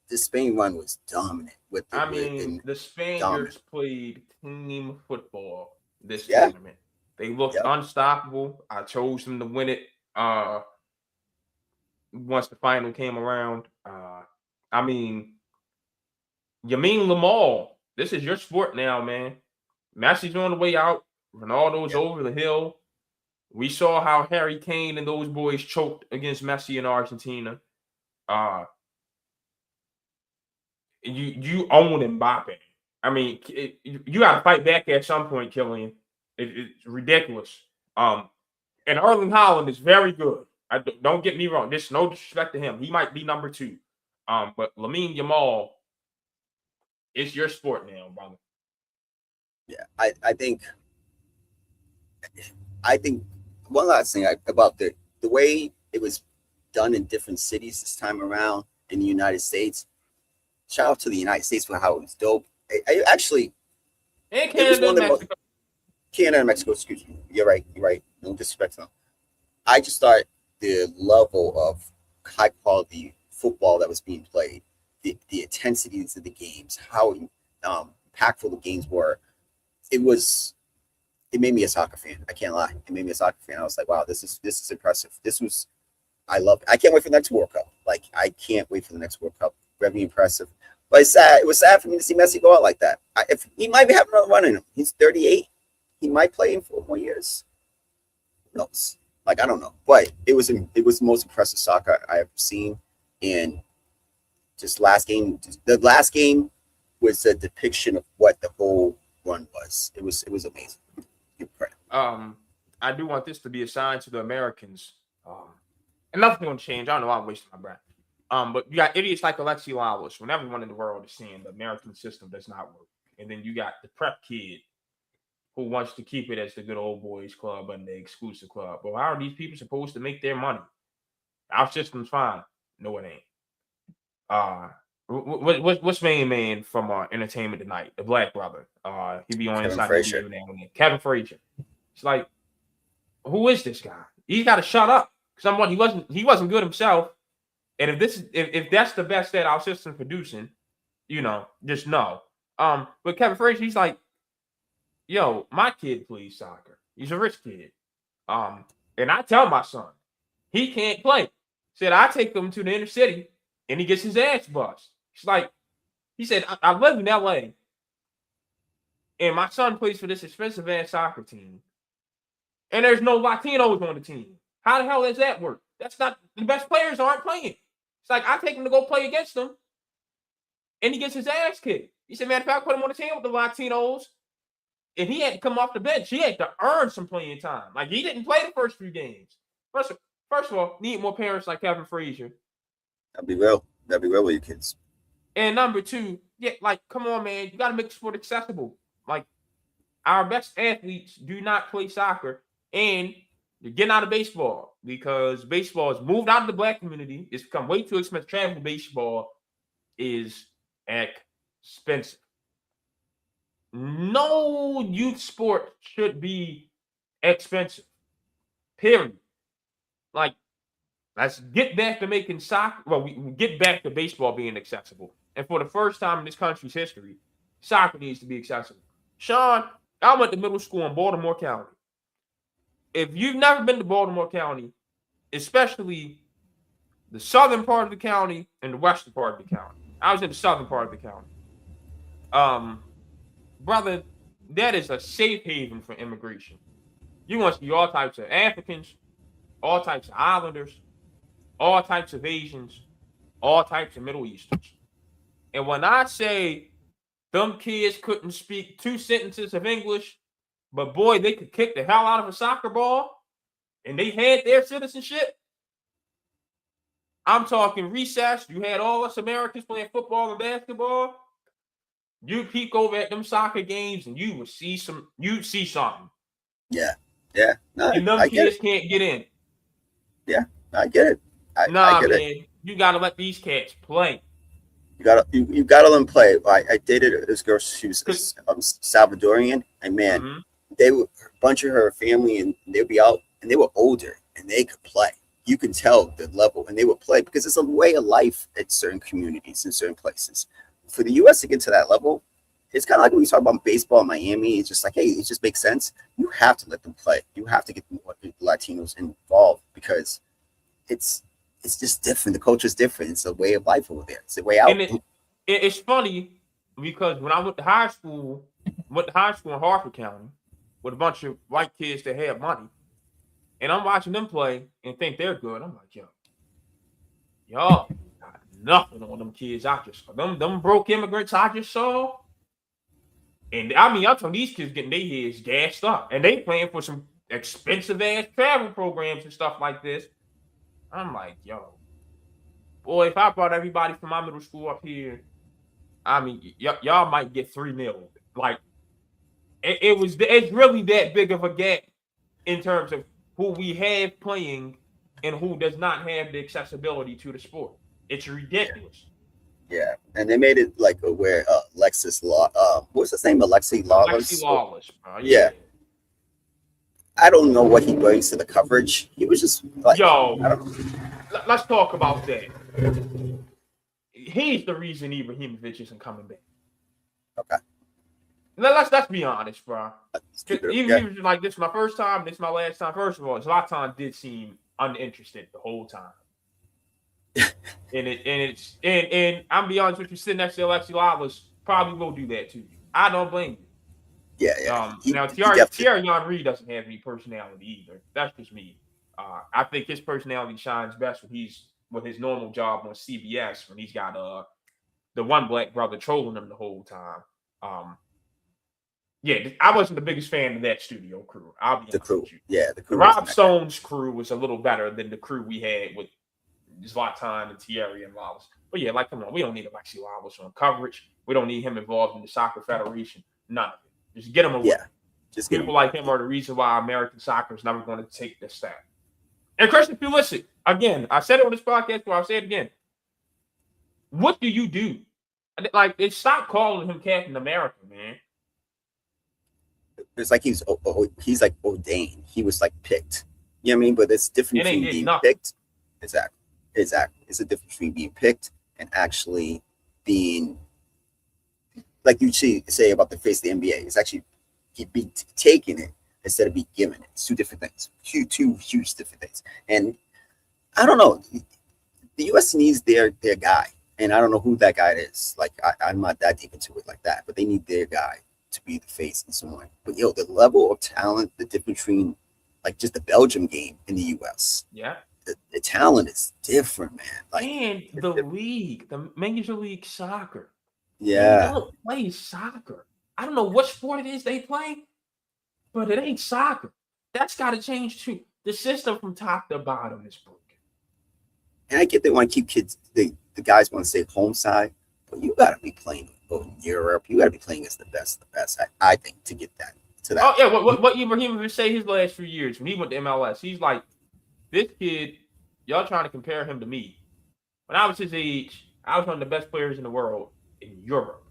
The Spain run was dominant. The Spaniards played team football this tournament. They looked unstoppable. I chose them to win it. Once the final came around, Yamin Lamal, this is your sport now, man. Messi's on the way out. Ronaldo's over the hill. We saw how Harry Kane and those boys choked against Messi in Argentina. You own Mbappe. I mean, you got to fight back at some point, Killian. It's ridiculous. And Erling Haaland is very good. Don't get me wrong. There's no disrespect to him. He might be number 2. But Lamine Yamal, it's your sport now, brother. Yeah, I think one last thing about the way it was done in different cities this time around in the United States. Shout out to the United States for how it was dope. And Canada and Mexico, excuse me. You're right. No disrespect to them. I just thought the level of high quality football that was being played, the intensities of the games, how impactful the games were. It made me a soccer fan. I can't lie. It made me a soccer fan. I was like, wow, this is impressive. I love it. I can't wait for the next World Cup. I can't wait for the next World Cup. Very impressive. But it's sad. It was sad for me to see Messi go out like that. If he might have another run in him. He's 38. He might play in 4 more years. Who knows? I don't know. But it was the most impressive soccer I ever seen. And just the last game was a depiction of what the whole run was. It was amazing. Incredible. I do want this to be a sign to the Americans. And nothing's gonna change. I don't know why I'm wasting my breath. But you got idiots like Alexi Lalas when everyone in the world is saying the American system does not work. And then you got the prep kid who wants to keep it as the good old boys club and the exclusive club. Well, how are these people supposed to make their money? Our system's fine. No, it ain't. What's main man from Entertainment Tonight? The black brother. He be on Inside the now. Kevin Frazier. It's like, who is this guy? He's got to shut up. Someone he wasn't good himself. And if that's the best that our system's producing, just know. But Kevin Frazier, he's like, yo, my kid plays soccer. He's a rich kid. And I tell my son, he can't play. Said I take him to the inner city and he gets his ass bust. He said, I live in LA. And my son plays for this expensive ass soccer team. And there's no Latinos on the team. How the hell does that work? That's not the best players aren't playing. It's like I take him to go play against them, and he gets his ass kicked. He said, "Man, if I put him on the team with the Latinos, and he had to come off the bench, he had to earn some playing time. Like he didn't play the first few games. First of all, need more parents like Kevin Frazier. That'd be real. That'd be real with your kids. And number two, yeah, like come on, man, you got to make the sport accessible. Like our best athletes do not play soccer, and you're getting out of baseball because baseball has moved out of the black community. It's become way too expensive. Travel baseball is expensive. No youth sport should be expensive. Period. Like, let's get back to making soccer. Well, we get back to baseball being accessible. And for the first time in this country's history, soccer needs to be accessible. Sean, I went to middle school in Baltimore County. If you've never been to Baltimore County, especially the southern part of the county and the western part of the county, I was in the southern part of the county. Brother, that is a safe haven for immigration. You want to see all types of Africans, all types of Islanders, all types of Asians, all types of Middle Easterns. And when I say them kids couldn't speak 2 sentences of English, but boy, they could kick the hell out of a soccer ball, and they had their citizenship. I'm talking recess. You had all us Americans playing football and basketball. You peek over at them soccer games, and you'd see something. Yeah. No, and them kids can't get in. Yeah, I get it. I get man, it. You gotta let these cats play. You gotta let them play. I dated this girl. She was Salvadorian, and man, they were a bunch of her family, and they'd be out, and they were older, and they could play. You can tell the level, and they would play because it's a way of life at certain communities in certain places. For the U.S. to get to that level, it's kind of like when we talk about baseball in Miami. It's just like, hey, it just makes sense. You have to let them play. You have to get more Latinos involved because it's just different. The culture is different. It's a way of life over there. It's a way out. And it's funny because when I went to high school in Harford County with a bunch of white kids that had money, and I'm watching them play and think they're good. I'm like, y'all got nothing on them kids I just saw. Them broke immigrants I just saw. And I mean, I'm talking these kids getting their heads gassed up, and they playing for some expensive ass travel programs and stuff like this. I'm like, boy, if I brought everybody from my middle school up here, I mean, y'all might get 3-0. Like, it's really that big of a gap in terms of who we have playing and who does not have the accessibility to the sport. It's ridiculous. Yeah, and they made it like where Lexus Law, what's his name? Alexi Lawless. Alexi Lawless, bro. Yeah. I don't know what he brings to the coverage. He was just like, let's talk about that. He's the reason Ibrahimovic isn't coming back. Okay. Let's be honest, bro. Even he was like, this is my first time, this is my last time. First of all, Zlatan did seem uninterested the whole time. and I'm be honest with you, sitting next to Alexi Lawless probably will do that to you. I don't blame you. Yeah. Now Thierry Henry doesn't have any personality either. That's just me. I think his personality shines best when he's with his normal job on CBS when he's got the one black brother trolling him the whole time. I wasn't the biggest fan of that studio crew. I'll be honest with you. Yeah, the crew. Rob Stone's crew was a little better than the crew we had with Zlatan and Thierry and Lawless. But yeah, like, come on, we don't need Alexi Lawless on coverage. We don't need him involved in the soccer federation. None of it. Just get him away. Yeah. Just people like him are the reason why American soccer is never going to take this step. And Christian, if you listen, again, I said it on this podcast, but I'll say it again. What do you do? Like, stop calling him Captain America, man. It's like he's like ordained. He was like picked. You know what I mean? But it's different between being picked. Exactly. It's a difference between being picked and actually being, like you say about the face of the NBA. It's actually be taking it instead of be given it. It's two different things. Two huge different things. And I don't know. The U.S. needs their guy, and I don't know who that guy is. Like I'm not that deep into it like that, but they need their guy to be the face and so on. But the level of talent, the difference between like just the Belgium game in the U.S. Yeah. The talent is different, man. Like, And the league, the Major League Soccer, they yeah, don't play soccer. I don't know what sport it is they play, but it ain't soccer. That's got to change too. The system from top to bottom is broken. and I get they want to keep kids. The guys want to stay home side, but you got to be playing in Europe. You got to be playing as the best. I think to get that to that. Oh yeah, what Ibrahim would say his last few years when he went to MLS, he's like, this kid, y'all trying to compare him to me. When I was his age, I was one of the best players in the world in Europe.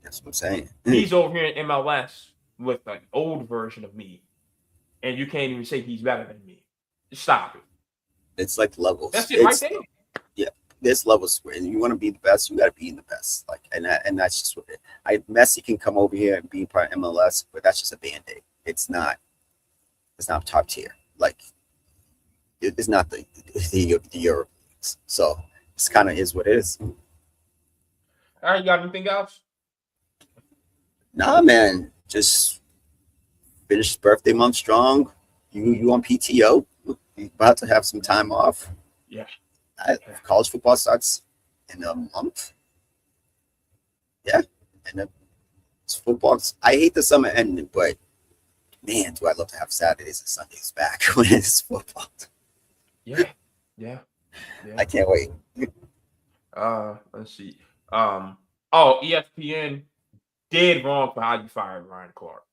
That's what I'm saying. He's over here in MLS with an old version of me, and you can't even say he's better than me. Stop it. It's like levels. That's it right there. Yeah, there's levels where you want to be the best. You got to be in the best. Like, and that's just what it. Messi can come over here and be part of MLS, but that's just a band-aid. It's not top tier. Like, it's not the Europe. So it's kind of is what it is. All right, you got anything else? Nah, man, just finished birthday month strong. You on PTO? You about to have some time off? Yeah. College football starts in a month. Yeah, and it's football. I hate the summer ending, but man, do I love to have Saturdays and Sundays back when it's football. Yeah. I can't wait. Let's see. ESPN dead wrong for how you fired Ryan Clark.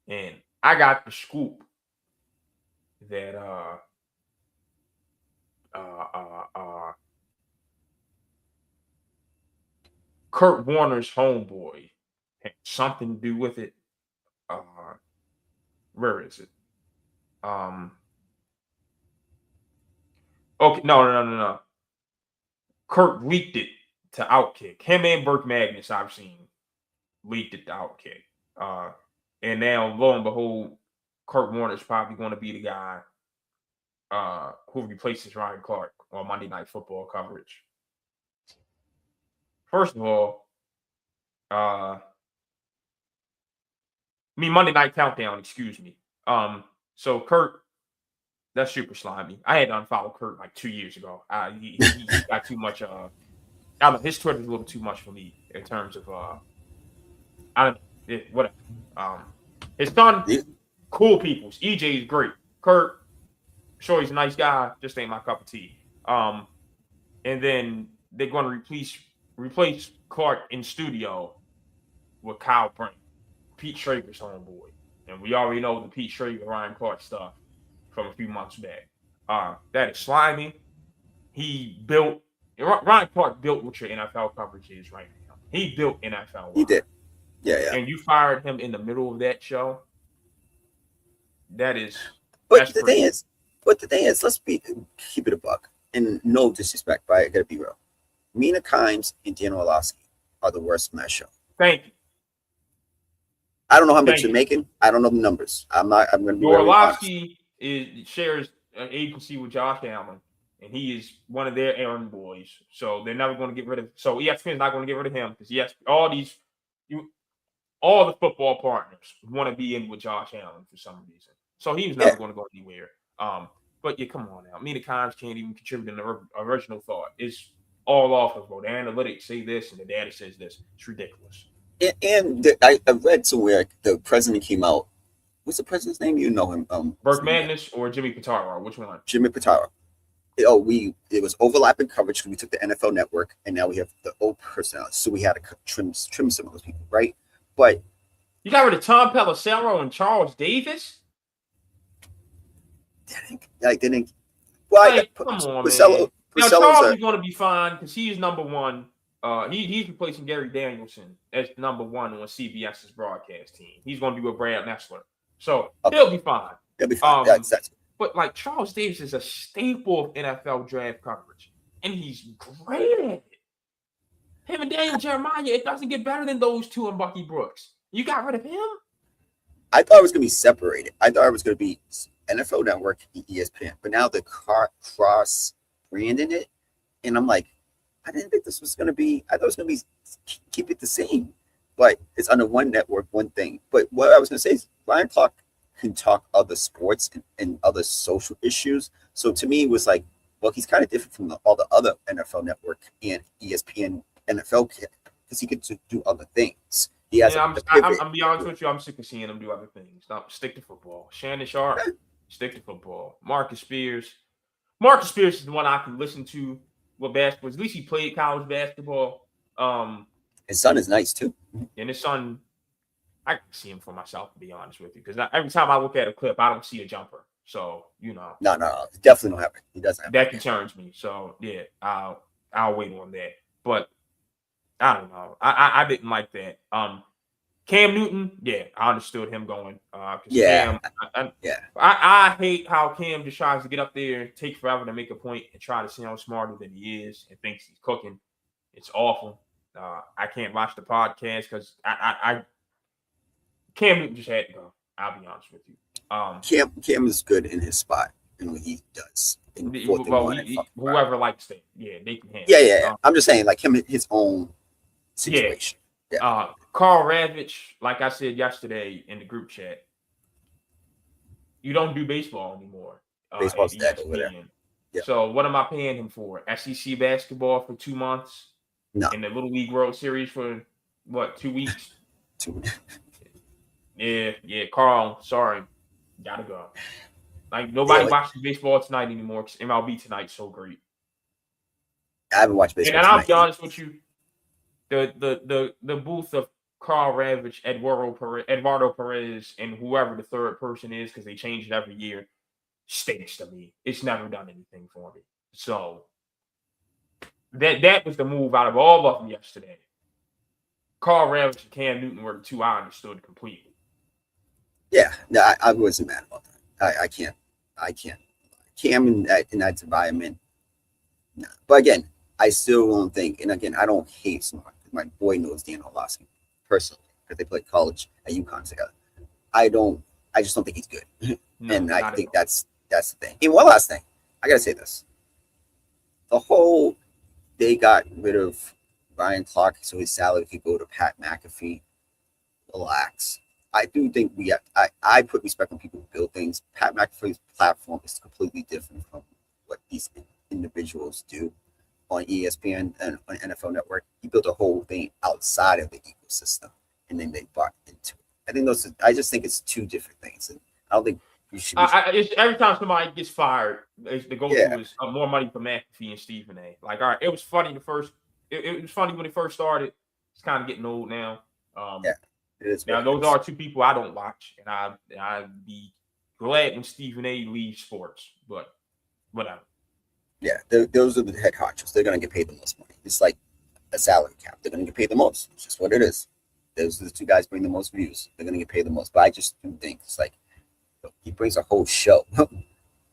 And I got the scoop that Kurt Warner's homeboy had something to do with it. Where is it? Okay, no. Kurt leaked it to Outkick. Him and Burke Magnus, I've seen, leaked it to Outkick. And now, lo and behold, Kurt Warner's probably going to be the guy who replaces Ryan Clark on Monday Night Football coverage. First of all, Monday Night Countdown, excuse me. So Kurt, that's super slimy. I had to unfollow Kurt like 2 years ago. He got too much. I don't know. His Twitter's a little too much for me in terms of I don't know. Whatever. His son, cool peoples. EJ is great. Kurt, sure he's a nice guy. Just ain't my cup of tea. And then they're going to replace Clark in studio with Kyle Brink, Pete Schrager's homeboy. And we already know the Pete Schrager, Ryan Clark stuff from a few months back. That is slimy. Ryan Clark built what your NFL coverage is right now. He built NFL. He did. Yeah. And you fired him in the middle of that show. The thing is, let's keep it a buck. And no disrespect, but I gotta be real. Mina Kimes and Dan Orlovsky are the worst in that show. Thank you. I don't know how much you're making. I don't know the numbers. I'm going to be Orlovsky shares an agency with Josh Allen, and he is one of their errand boys. So they're never going to get rid of. So ESPN's not going to get rid of him because all the football partners want to be in with Josh Allen for some reason. So he was never going to go anywhere. But yeah, come on now. Mina Kimes can't even contribute in the original thought. It's all off of the analytics say this and the data says this. It's ridiculous. I read somewhere the president came out. What's the president's name? You know him. Burke Magnus or Jimmy Pitaro? Which one? Jimmy Pitaro. It was overlapping coverage because we took the NFL Network and now we have the old personnel. So we had to trim some of those people, right? But you got rid of Tom Pelissero and Charles Davis. Come on, man. Now Charles is going to be fine because he's number one. He's replacing Gary Danielson as number one on CBS's broadcast team. He's going to be with Brad Nessler, so he'll be fine. He'll be fine. But like Charles Davis is a staple of NFL draft coverage, and he's great at it. Him and Daniel Jeremiah, it doesn't get better than those two and Bucky Brooks. You got rid of him? I thought it was going to be separated. I thought it was going to be NFL Network, ESPN, but now the cross branding it, and I'm like, I didn't think this was going to be. I thought it was going to be keep it the same, but it's under one network, one thing. But what I was going to say is Ryan Clark can talk other sports and other social issues. So to me, it was like, well, he's kind of different from all the other NFL Network and ESPN NFL because he could do other things. He has Yeah, the pivot. I'm be honest with you. I'm sick of seeing him do other things. Stop, stick to football. Shannon Sharp, stick to football. Marcus Spears. Marcus Spears is the one I can listen to with basketball. At least he played college basketball. His son is nice too. And his son, I can see him for myself, to be honest with you, because every time I look at a clip, I don't see a jumper. So no, definitely don't have it. He doesn't have that concerns me. So yeah, I'll wait on that. But I don't know. I didn't like that. Cam Newton, yeah, I understood him going. Yeah, Cam, I hate how Cam just tries to get up there and take forever to make a point and try to sound smarter than he is and thinks he's cooking. It's awful. I can't watch the podcast because Cam Newton just had to go. I'll be honest with you. Cam is good in his spot and what he does. Whoever likes that, yeah, they can handle. Yeah. I'm just saying, like him, his own situation. Yeah. Carl Ravitch, like I said yesterday in the group chat, you don't do baseball anymore. Baseball's dead over there. Yeah. So what am I paying him for? SEC basketball for 2 months? No. And the Little League World Series for what, 2 weeks? 2 weeks. Yeah, Carl, sorry. Gotta go. Like nobody watches baseball tonight anymore because MLB tonight's so great. I haven't watched baseball. And I'll be honest with you, the booth of Carl Ravitch, Eduardo Perez, and whoever the third person is, because they change it every year, stinks to me. It's never done anything for me. So that was the move out of all of them yesterday. Carl Ravitch and Cam Newton were the two I understood completely. Yeah, no, I wasn't mad about that. I can't. Cam in that environment. No. But again, I still don't think, and again, I don't hate Smart. My boy knows Dan Orlovsky personally because they played college at UConn together. I just don't think he's good. No, and I think that's the thing. And one last thing, I gotta say this. They got rid of Ryan Clark, so his salary could go to Pat McAfee. Relax. I do think I put respect on people who build things. Pat McAfee's platform is completely different from what these individuals do on ESPN and on NFL Network. He built a whole thing outside of the ecosystem, and then they bought into it. I just think it's two different things, and I don't think you should. Every time somebody gets fired, the go-to is more money for McAfee and Stephen A. Like, all right, it was funny it was funny when it first started. It's kind of getting old now. It is. Now those are two people I don't watch, and I'd be glad when Stephen A leaves sports, but whatever. Yeah, those are the head honchos. They're going to get paid the most money. It's like a salary cap. They're going to get paid the most. It's just what it is. Those are the two guys bring the most views. They're going to get paid the most. But I just do think it's like he brings a whole show.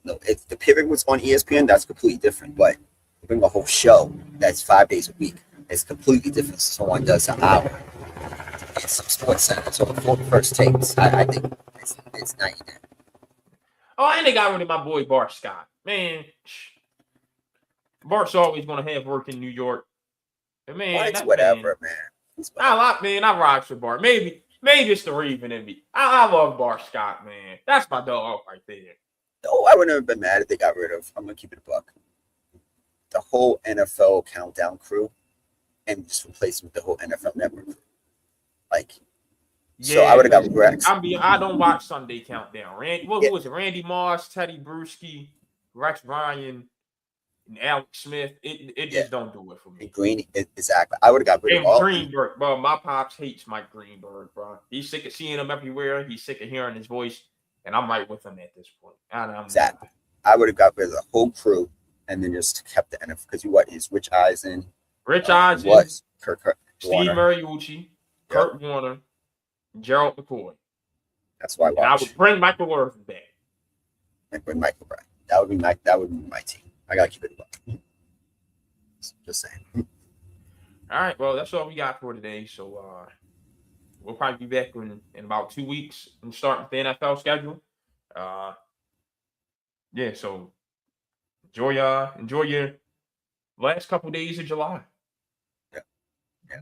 No, if the pivot was on ESPN, that's completely different. But they bring a whole show that's 5 days a week. It's completely different. Someone does an hour in some sports center. So the first takes, I think it's night and day. Oh, and they got rid of my boy Bart Scott. Man, Bart's always going to have work in New York. And man, it's whatever, man. I rock with Bart. Maybe it's the Raven in me. I love Bart Scott, man. That's my dog right there. No, I wouldn't have been mad if they got rid of. I'm gonna keep it a buck. The whole NFL countdown crew, and just replace it with the whole NFL Network crew. So I would have got Rex. I don't watch Sunday Countdown. Who was it? Randy Moss, Teddy Bruschi, Rex Ryan, and Alex Smith. It just don't do it for me. And exactly. I would have got rid of all. Greenberg, bro. My pops hates Mike Greenberg, bro. He's sick of seeing him everywhere. He's sick of hearing his voice, and I'm right with him at this point. Exactly. I would have got rid of the whole crew and then just kept the NFL because is Rich Eisen. Was Kurt Steve Mariucci, Kurt Warner, Gerald McCoy. That's why I would bring Michael Irvin back. And bring Michael Bryan. That would be my team. I gotta keep it above. Just saying. All right, well, that's all we got for today. So we'll probably be back in about 2 weeks and start with the NFL schedule. So enjoy your last couple days of July. Yeah.